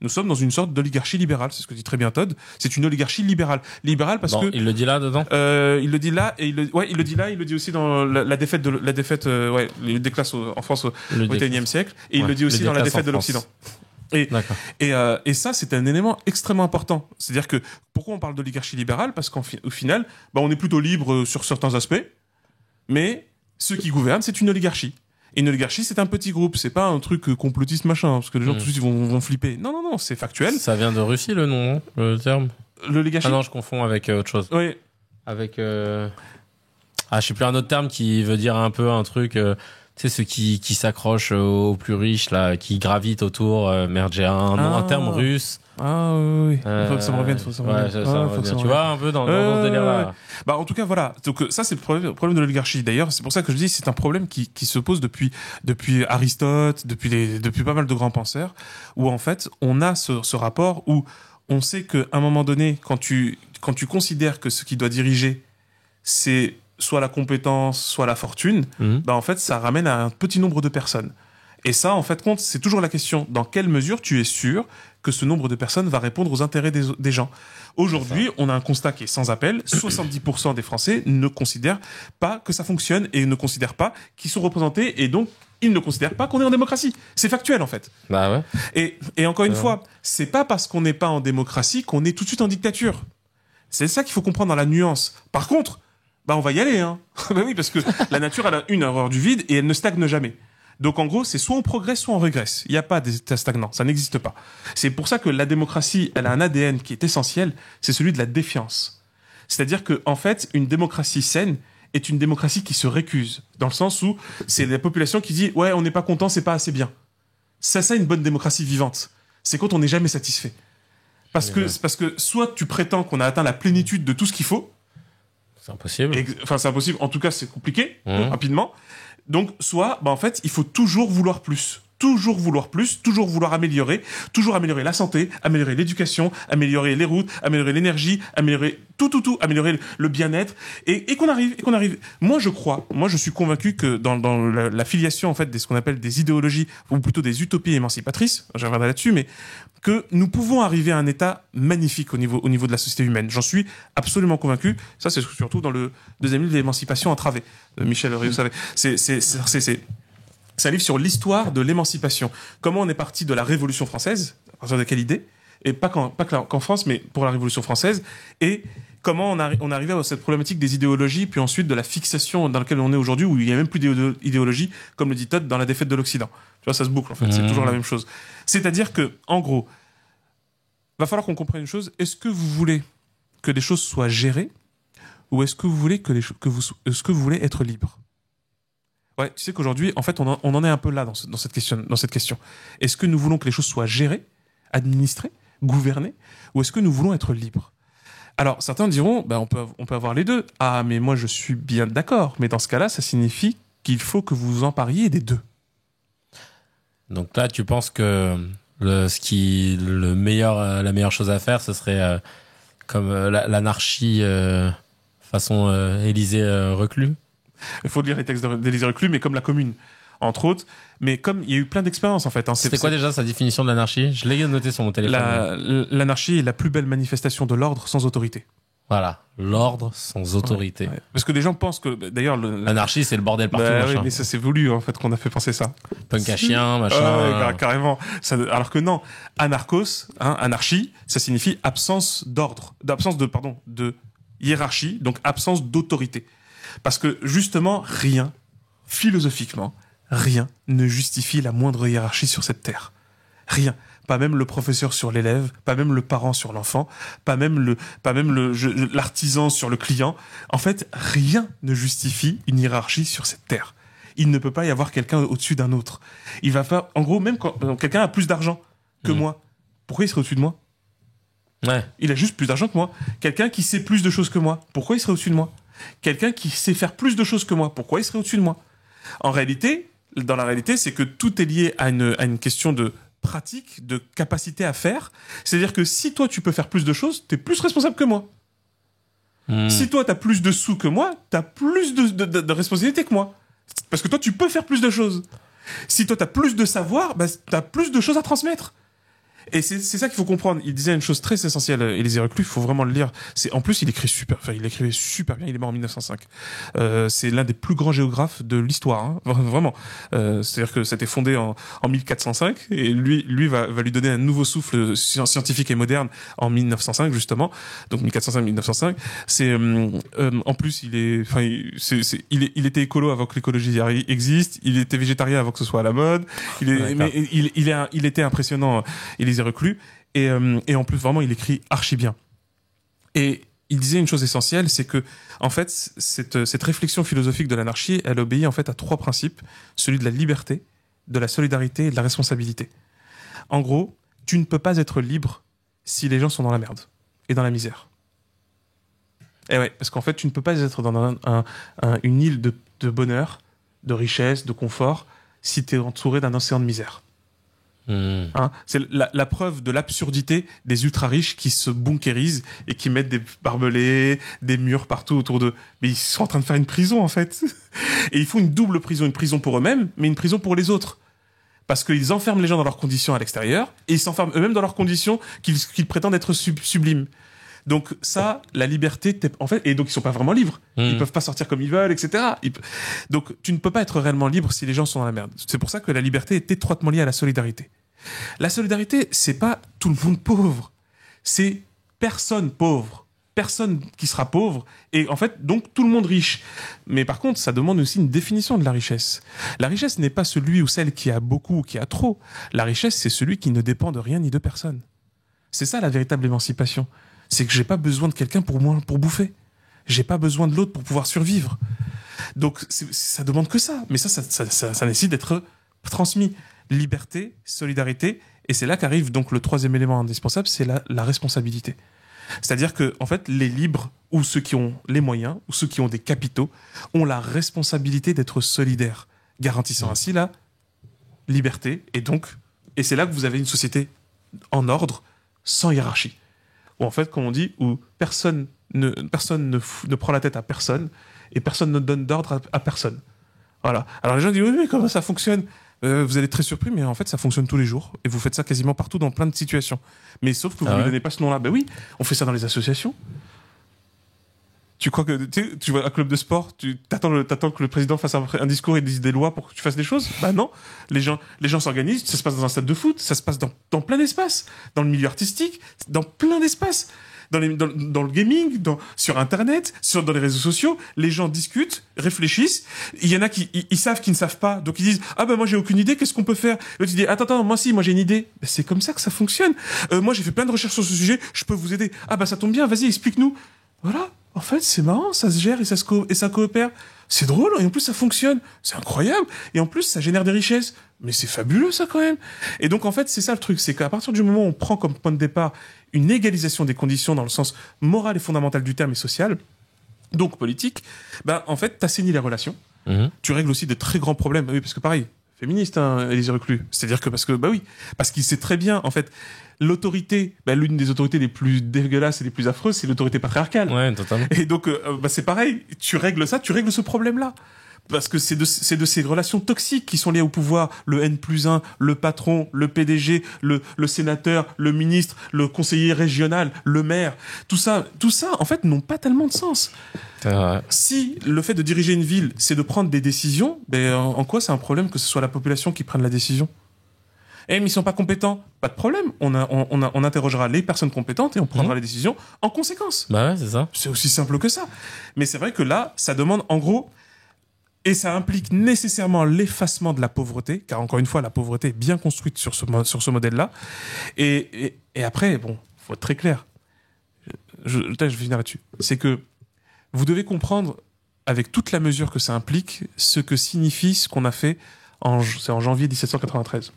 Nous sommes dans une sorte d'oligarchie libérale, c'est ce que dit très bien Todd. C'est une oligarchie libérale parce que il le dit là dedans. Il le dit là et il le dit là. Il le dit aussi dans la défaite des classes en France au XXIe siècle et il le dit aussi dans la défaite de l'Occident. Et ça, c'est un élément extrêmement important. C'est-à-dire que pourquoi on parle d'oligarchie libérale? Parce qu'au final, on est plutôt libre sur certains aspects, mais ceux qui gouvernent, c'est une oligarchie. Et une oligarchie, c'est un petit groupe, c'est pas un truc complotiste machin, parce que les gens tout de suite vont flipper. Non, c'est factuel. Ça vient de Russie le nom, hein, le terme. L'oligarchie. Ah non, je confonds avec autre chose. Oui. Avec je sais plus un autre terme qui veut dire un peu un truc. Tu sais, ceux qui s'accrochent aux plus riches là, qui gravitent autour. Merde, j'ai un terme russe. Ah oui. Faut que ça me revienne. Tu vois, un peu dans ce délire-là. En tout cas, voilà. Donc ça, c'est le problème de l'oligarchie. D'ailleurs, c'est pour ça que je dis, c'est un problème qui se pose depuis Aristote, depuis pas mal de grands penseurs, où en fait, on a ce rapport où on sait qu'à un moment donné, quand tu considères que ce qui doit diriger, c'est soit la compétence, soit la fortune, en fait, ça ramène à un petit nombre de personnes. Et ça, en fait, c'est toujours la question, dans quelle mesure tu es sûr que ce nombre de personnes va répondre aux intérêts des gens. Aujourd'hui, on a un constat qui est sans appel. 70% des Français ne considèrent pas que ça fonctionne et ne considèrent pas qu'ils sont représentés et donc ils ne considèrent pas qu'on est en démocratie. C'est factuel, en fait. Bah ouais. Et encore une fois, c'est pas parce qu'on n'est pas en démocratie qu'on est tout de suite en dictature. C'est ça qu'il faut comprendre dans la nuance. Par contre, on va y aller, hein. Oui, parce que la nature, elle a une horreur du vide et elle ne stagne jamais. Donc en gros, c'est soit on progresse, soit on régresse. Il n'y a pas d'état stagnant, ça n'existe pas. C'est pour ça que la démocratie, elle a un ADN qui est essentiel, c'est celui de la défiance. C'est-à-dire que en fait, une démocratie saine est une démocratie qui se récuse, dans le sens où c'est la population qui dit ouais, on n'est pas content, c'est pas assez bien. C'est ça une bonne démocratie vivante. C'est quand on n'est jamais satisfait. Parce que soit tu prétends qu'on a atteint la plénitude de tout ce qu'il faut. C'est impossible. C'est impossible. En tout cas, c'est compliqué, rapidement. Donc, soit, en fait, il faut toujours vouloir plus. Toujours vouloir améliorer la santé, améliorer l'éducation, améliorer les routes, améliorer l'énergie, améliorer tout, améliorer le bien-être, et qu'on arrive. Moi, je suis convaincu que dans la filiation, en fait, ce qu'on appelle des idéologies, ou plutôt des utopies émancipatrices, je reviendrai là-dessus, mais que nous pouvons arriver à un état magnifique au niveau de la société humaine. J'en suis absolument convaincu. Ça, c'est surtout dans le deuxième livre, L'émancipation entravée, de Michel Rieusavet. C'est un livre sur l'histoire de l'émancipation. Comment on est parti de la Révolution française, à partir de quelle idée, et pas qu'en France, mais pour la Révolution française, et comment on arrivait à cette problématique des idéologies, puis ensuite de la fixation dans laquelle on est aujourd'hui, où il n'y a même plus d'idéologie, comme le dit Todd, dans la défaite de l'Occident. Tu vois, ça se boucle, en fait, c'est toujours la même chose. C'est-à-dire que, en gros, va falloir qu'on comprenne une chose, est-ce que vous voulez que les choses soient gérées, ou est-ce que vous voulez est-ce que vous voulez être libre? Ouais, tu sais qu'aujourd'hui, en fait, on en est un peu là dans cette question. Est-ce que nous voulons que les choses soient gérées, administrées, gouvernées, ou est-ce que nous voulons être libres? Alors, certains diront, on peut avoir les deux. Ah, mais moi, je suis bien d'accord. Mais dans ce cas-là, ça signifie qu'il faut que vous vous empariez des deux. Donc là, tu penses que la meilleure chose à faire, ce serait comme l'anarchie façon Élysée Reclus? Il faut lire les textes d'Élysée Reclus, mais comme la Commune, entre autres. Mais comme il y a eu plein d'expériences, en fait. C'était quoi déjà sa définition de l'anarchie? Je l'ai noté sur mon téléphone. L'anarchie est la plus belle manifestation de l'ordre sans autorité. Voilà, l'ordre sans autorité. Ouais. Parce que les gens pensent que, d'ailleurs... L'anarchie, c'est le bordel partout, oui, mais ça c'est voulu, en fait, qu'on a fait penser ça. Punk à chien, machin... carrément. Alors que non, anarchie, ça signifie absence d'ordre, de hiérarchie, donc absence d'autorité. Parce que, justement, philosophiquement, rien ne justifie la moindre hiérarchie sur cette terre. Rien. Pas même le professeur sur l'élève, pas même le parent sur l'enfant, pas même l'artisan sur le client. En fait, rien ne justifie une hiérarchie sur cette terre. Il ne peut pas y avoir quelqu'un au-dessus d'un autre. Il va faire, en gros, même quand quelqu'un a plus d'argent que moi, pourquoi il serait au-dessus de moi? Ouais. Il a juste plus d'argent que moi. Quelqu'un qui sait plus de choses que moi, pourquoi il serait au-dessus de moi? Quelqu'un qui sait faire plus de choses que moi, pourquoi il serait au-dessus de moi? Dans la réalité, c'est que tout est lié à une question de pratique, de capacité à faire. C'est-à-dire que si toi, tu peux faire plus de choses, t'es plus responsable que moi. Si toi, t'as plus de sous que moi, t'as plus de responsabilité que moi. Parce que toi, tu peux faire plus de choses. Si toi, t'as plus de savoir, t'as plus de choses à transmettre. Et c'est ça qu'il faut comprendre. Il disait une chose très essentielle, Élisée Reclus, il faut vraiment le lire. En plus, il écrivait super bien, il est mort en 1905. C'est l'un des plus grands géographes de l'histoire, hein, vraiment. C'est-à-dire que c'était fondé en 1405, et lui va lui donner un nouveau souffle scientifique et moderne en 1905, justement. Donc 1405-1905. En plus, il était écolo avant que l'écologie existe, il était végétarien avant que ce soit à la mode, il était impressionnant, Élisée Reclus, et en plus vraiment il écrit archi bien. Et il disait une chose essentielle, c'est que en fait cette réflexion philosophique de l'anarchie, elle obéit en fait à 3 principes, celui de la liberté, de la solidarité et de la responsabilité. En gros, tu ne peux pas être libre si les gens sont dans la merde et dans la misère. Et ouais, parce qu'en fait tu ne peux pas être dans une île de bonheur, de richesse, de confort, si tu es entouré d'un océan de misère. Hein, c'est la preuve de l'absurdité des ultra riches qui se bunkérisent et qui mettent des barbelés, des murs partout autour d'eux. Mais ils sont en train de faire une prison en fait. Et ils font une double prison, une prison pour eux-mêmes, mais une prison pour les autres. Parce qu'ils enferment les gens dans leurs conditions à l'extérieur et ils s'enferment eux-mêmes dans leurs conditions qu'ils prétendent être sublimes. Donc ça, la liberté, en fait, et donc ils sont pas vraiment libres. Ils peuvent pas sortir comme ils veulent, etc. Donc tu ne peux pas être réellement libre si les gens sont dans la merde. C'est pour ça que la liberté est étroitement liée à la solidarité. La solidarité, c'est pas tout le monde pauvre. C'est personne pauvre. Personne qui sera pauvre. Et en fait, donc tout le monde riche. Mais par contre, ça demande aussi une définition de la richesse. La richesse n'est pas celui ou celle qui a beaucoup ou qui a trop. La richesse, c'est celui qui ne dépend de rien ni de personne. C'est ça la véritable émancipation. C'est que j'ai pas besoin de quelqu'un pour bouffer. J'ai pas besoin de l'autre pour pouvoir survivre. Donc ça demande que ça. Mais ça nécessite d'être transmis. Liberté, solidarité, et c'est là qu'arrive donc le 3e élément indispensable, c'est la responsabilité. C'est-à-dire que en fait, les libres ou ceux qui ont les moyens ou ceux qui ont des capitaux ont la responsabilité d'être solidaires, garantissant ainsi la liberté et c'est là que vous avez une société en ordre, sans hiérarchie. Où en fait, comme on dit, où personne ne prend la tête à personne et personne ne donne d'ordre à personne. Voilà. Alors les gens disent oui, mais comment ça fonctionne ? Vous allez être très surpris, mais en fait, ça fonctionne tous les jours. Et vous faites ça quasiment partout dans plein de situations. Mais sauf que vous ne donnez pas ce nom-là. Ben oui, on fait ça dans les associations. Tu crois que, tu vois, un club de sport, t'attends que le président fasse un discours et dise des lois pour que tu fasses des choses? Bah non. Les gens s'organisent, ça se passe dans un stade de foot, ça se passe dans plein d'espaces. Dans le milieu artistique, dans plein d'espaces. Dans le gaming, sur Internet, dans les réseaux sociaux, les gens discutent, réfléchissent. Il y en a qui ils savent qu'ils ne savent pas, donc ils disent ah ben moi j'ai aucune idée, qu'est-ce qu'on peut faire? L'autre il dit attends moi j'ai une idée. Ben, c'est comme ça que ça fonctionne. Moi j'ai fait plein de recherches sur ce sujet, je peux vous aider. Ah ben ça tombe bien, vas-y explique-nous. Voilà. En fait c'est marrant, ça se gère et ça coopère. C'est drôle et en plus ça fonctionne, c'est incroyable et en plus ça génère des richesses. Mais c'est fabuleux ça quand même. Et donc en fait c'est ça le truc, c'est qu'à partir du moment où on prend comme point de départ une égalisation des conditions dans le sens moral et fondamental du terme et social, donc politique, ben en fait t'assainis les relations, tu règles aussi de très grands problèmes. Oui, parce que pareil, féministe, Élisée Reclus. C'est-à-dire que parce qu'il sait très bien en fait l'autorité, l'une des autorités les plus dégueulasses et les plus affreuses, c'est l'autorité patriarcale. Ouais, totalement. Et donc c'est pareil, tu règles ce problème-là. Parce que c'est de ces relations toxiques qui sont liées au pouvoir, le N+1, le patron, le PDG, le sénateur, le ministre, le conseiller régional, le maire, tout ça, en fait, n'ont pas tellement de sens. Si le fait de diriger une ville, c'est de prendre des décisions, en quoi c'est un problème que ce soit la population qui prenne la décision? Mais ils sont pas compétents. Pas de problème. On interrogera les personnes compétentes et on prendra les décisions en conséquence. Bah ouais, c'est ça. C'est aussi simple que ça. Mais c'est vrai que là, ça demande, en gros, et ça implique nécessairement l'effacement de la pauvreté, car encore une fois, la pauvreté est bien construite sur ce modèle-là. Et après, bon, faut être très clair. Je vais finir là-dessus. C'est que vous devez comprendre, avec toute la mesure que ça implique, ce que signifie ce qu'on a fait c'est en janvier 1793.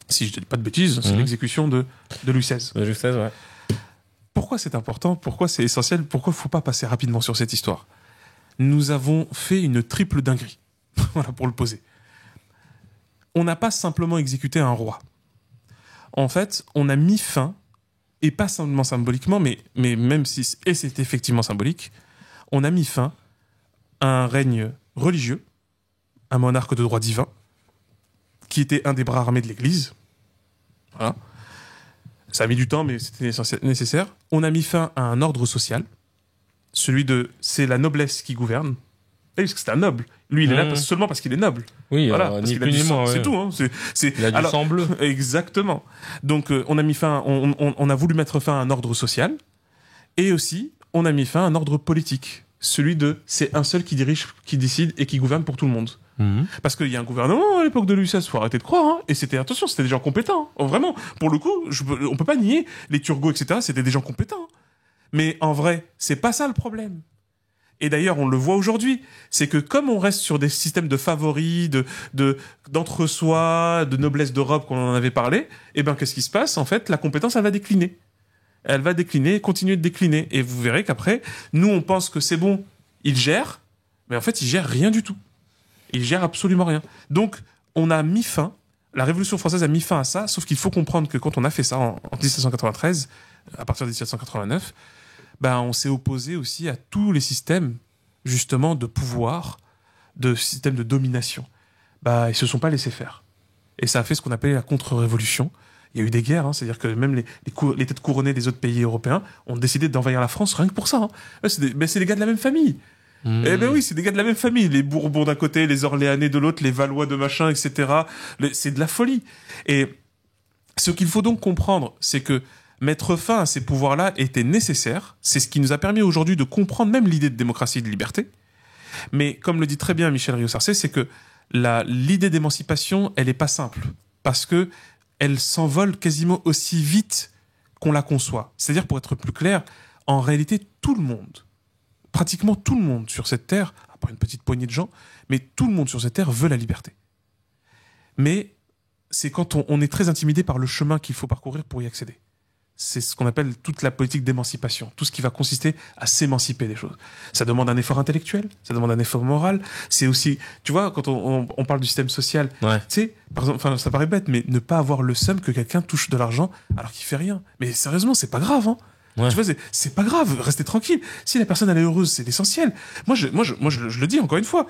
Si je ne dis pas de bêtises, c'est l'exécution de Louis XVI. Louis XVI, ouais. Pourquoi c'est important? Pourquoi c'est essentiel? Pourquoi il ne faut pas passer rapidement sur cette histoire? Nous avons fait une triple dinguerie. Voilà, pour le poser. On n'a pas simplement exécuté un roi. En fait, on a mis fin, et pas simplement symboliquement, mais même si c'est effectivement symbolique, on a mis fin à un règne religieux, un monarque de droit divin, qui était un des bras armés de l'Église. Voilà. Ça a mis du temps, mais c'était nécessaire. On a mis fin à un ordre social. C'est la noblesse qui gouverne. Et parce que c'est un noble. Lui, il est là seulement parce qu'il est noble. Oui, voilà, parce qu'il a du sang. C'est tout. Hein. Il a du sang bleu. Exactement. Donc, on a voulu mettre fin à un ordre social. Et aussi, on a mis fin à un ordre politique. C'est un seul qui dirige, qui décide et qui gouverne pour tout le monde. Parce qu'il y a un gouvernement à l'époque de Louis XVI, faut arrêter de croire, hein. Et c'était des gens compétents, hein. Vraiment. Pour le coup, on peut pas nier les Turgot, etc. C'était des gens compétents. Mais en vrai, c'est pas ça le problème. Et d'ailleurs, on le voit aujourd'hui, c'est que comme on reste sur des systèmes de favoris, d'entre-soi, de noblesse d'Europe, qu'on en avait parlé, eh ben, qu'est-ce qui se passe? En fait, la compétence, elle va décliner. Elle va décliner, continuer de décliner. Et vous verrez qu'après, nous, on pense que c'est bon, ils gèrent, mais en fait, ils gèrent rien du tout. Ils gèrent absolument rien. Donc, on a mis fin, la Révolution française a mis fin à ça, sauf qu'il faut comprendre que quand on a fait ça en 1793, à partir de 1789, ben, on s'est opposé aussi à tous les systèmes, justement, de pouvoir, de systèmes de domination. Bah, ils se sont pas laissés faire. Et ça a fait ce qu'on appelait la contre-révolution. Il y a eu des guerres, hein, c'est-à-dire que même les têtes couronnées des autres pays européens ont décidé d'envahir la France rien que pour ça. Hein. C'est des gars de la même famille. Eh ben oui, c'est des gars de la même famille. Les Bourbons d'un côté, les Orléanais de l'autre, les Valois de machin, etc. C'est de la folie. Et ce qu'il faut donc comprendre, c'est que mettre fin à ces pouvoirs-là était nécessaire. C'est ce qui nous a permis aujourd'hui de comprendre même l'idée de démocratie et de liberté. Mais comme le dit très bien Michel Rioux-Sarcey, c'est que l'idée d'émancipation, elle est pas simple. Parce que elle s'envole quasiment aussi vite qu'on la conçoit. C'est-à-dire, pour être plus clair, en réalité, tout le monde, pratiquement tout le monde sur cette terre, à part une petite poignée de gens, mais tout le monde sur cette terre veut la liberté. Mais c'est quand on est très intimidé par le chemin qu'il faut parcourir pour y accéder. C'est ce qu'on appelle toute la politique d'émancipation, tout ce qui va consister à s'émanciper des choses. Ça demande un effort intellectuel, ça demande un effort moral. C'est aussi, tu vois, quand on parle du système social, tu sais, par exemple, enfin, ça paraît bête, mais ne pas avoir le seum que quelqu'un touche de l'argent alors qu'il fait rien. Mais sérieusement, c'est pas grave, hein. Tu vois, c'est pas grave, restez tranquille. Si la personne elle est heureuse, c'est l'essentiel. Moi, je le dis encore une fois.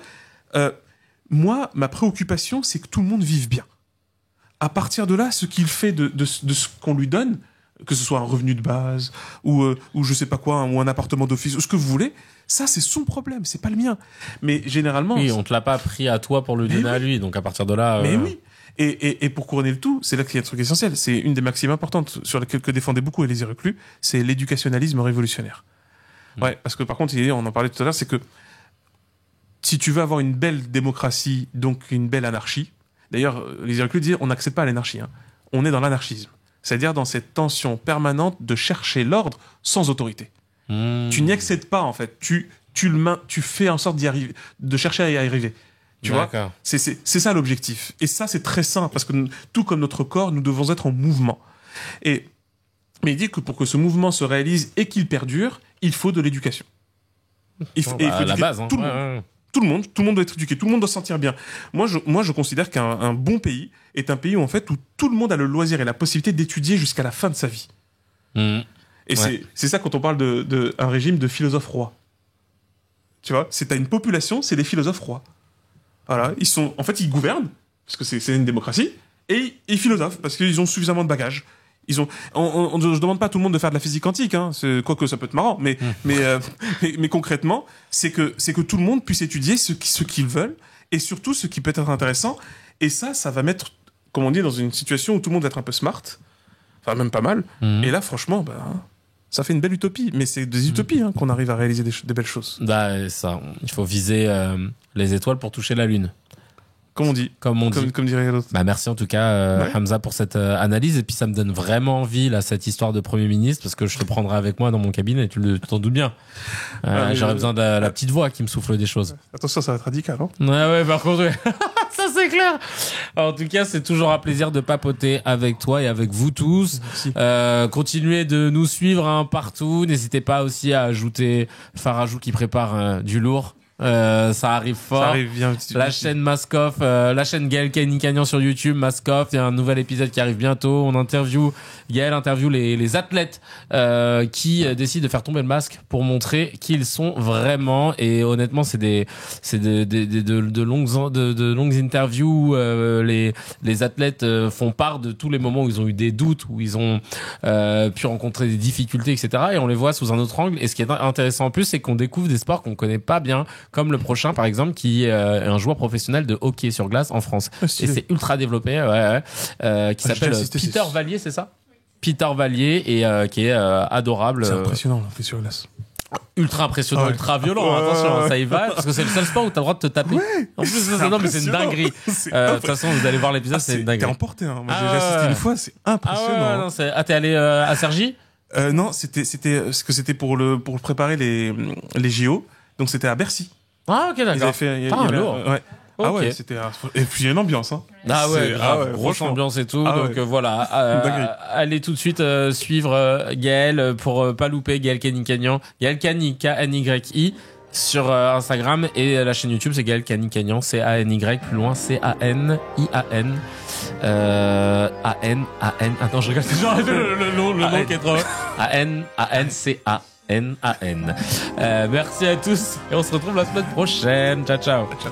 Moi, ma préoccupation, c'est que tout le monde vive bien. À partir de là, ce qu'il fait de ce qu'on lui donne, que ce soit un revenu de base ou je sais pas quoi, ou un appartement d'office ou ce que vous voulez, ça c'est son problème, c'est pas le mien. Mais généralement, oui, on te l'a pas pris à toi pour le donner à lui, donc à partir de là. Mais oui. Et pour couronner le tout, c'est là qu'il y a un truc essentiel. C'est une des maximes importantes sur lesquelles que défendaient beaucoup Élisée Reclus, c'est l'éducationalisme révolutionnaire. Ouais, parce que par contre, on en parlait tout à l'heure, c'est que si tu veux avoir une belle démocratie, donc une belle anarchie. D'ailleurs, Élisée Reclus dit, on n'accède pas à l'anarchie. Hein. On est dans l'anarchisme. C'est-à-dire dans cette tension permanente de chercher l'ordre sans autorité. Tu n'y accèdes pas, en fait. Tu fais en sorte d'y arriver, de chercher à y arriver. Tu vois, c'est ça l'objectif. Et ça, c'est très sain, parce que tout comme notre corps, nous devons être en mouvement. Mais il dit que pour que ce mouvement se réalise et qu'il perdure, il faut de l'éducation. Il faut la base, hein. Tout le monde doit être éduqué, tout le monde doit se sentir bien. Moi, je considère qu'un bon pays est un pays où, en fait, où tout le monde a le loisir et la possibilité d'étudier jusqu'à la fin de sa vie. Et c'est ça quand on parle de un régime de philosophes rois. Tu vois, t'as une population, c'est des philosophes rois. Voilà, ils gouvernent, parce que c'est une démocratie, et ils philosophent, parce qu'ils ont suffisamment de bagages. Je demande pas à tout le monde de faire de la physique quantique, hein. Quoique ça peut être marrant, mais concrètement, c'est que tout le monde puisse étudier ce qu'ils veulent, et surtout ce qui peut être intéressant, et ça va mettre, comme on dit, dans une situation où tout le monde va être un peu smart, enfin même pas mal, et là franchement, ça fait une belle utopie, mais c'est des utopies hein, qu'on arrive à réaliser des belles choses. Ça, il faut viser les étoiles pour toucher la lune. Comme on dit. Comme dirait l'autre. Merci en tout cas, Hamza, pour cette analyse. Et puis ça me donne vraiment envie, là, cette histoire de Premier ministre, parce que je te prendrai avec moi dans mon cabinet, tu t'en doutes bien. J'aurais besoin de la petite voix qui me souffle des choses. Attention, ça va être radical, non? Ouais, par contre, ça c'est clair. En tout cas, c'est toujours un plaisir de papoter avec toi et avec vous tous. Continuez de nous suivre partout. N'hésitez pas aussi à ajouter Farajou qui prépare du lourd. Ça arrive fort. Ça arrive bien. La chaîne Maskoff, la chaîne Gaël Cagnan sur YouTube, Maskoff. Il y a un nouvel épisode qui arrive bientôt. Gaël interview les athlètes qui décident de faire tomber le masque pour montrer qui ils sont vraiment. Et honnêtement, c'est de longues interviews. Les athlètes font part de tous les moments où ils ont eu des doutes, où ils ont pu rencontrer des difficultés, etc. Et on les voit sous un autre angle. Et ce qui est intéressant en plus, c'est qu'on découvre des sports qu'on connaît pas bien, comme le prochain par exemple, qui est un joueur professionnel de hockey sur glace en France. Et c'est ultra développé, qui s'appelle Peter Vallier, c'est ça? Peter Vallier, et qui est adorable. C'est impressionnant, l'hockey sur glace. Ultra impressionnant, ultra violent, attention, ça y va, parce que c'est le seul sport où t'as le droit de te taper. Ouais, en plus, non, mais c'est une dinguerie. De toute façon, vous allez voir l'épisode, c'est une dinguerie. T'es emporté, hein. Moi, j'ai assisté une fois, c'est impressionnant. T'es allé à Cergy? Non, c'était pour préparer les JO. Donc c'était à Bercy. Ah, ok, d'accord. Lourd. Ouais. Okay. Ah ouais, et puis il y a une ambiance, hein. Ah ouais, grosse ambiance et tout. Donc voilà, allez tout de suite suivre Gaël pour pas louper Gaël Cagnan, Gaël Cagny, K-N-Y-I sur Instagram, et la chaîne YouTube c'est Gaël Cagnan, C-A-N-Y plus loin C-A-N-I-A-N. A-N. Attends, je regarde toujours le nom qui est trop. A-N-C-A-N-A-N. Merci à tous et on se retrouve la semaine prochaine. Ciao, ciao. Ciao.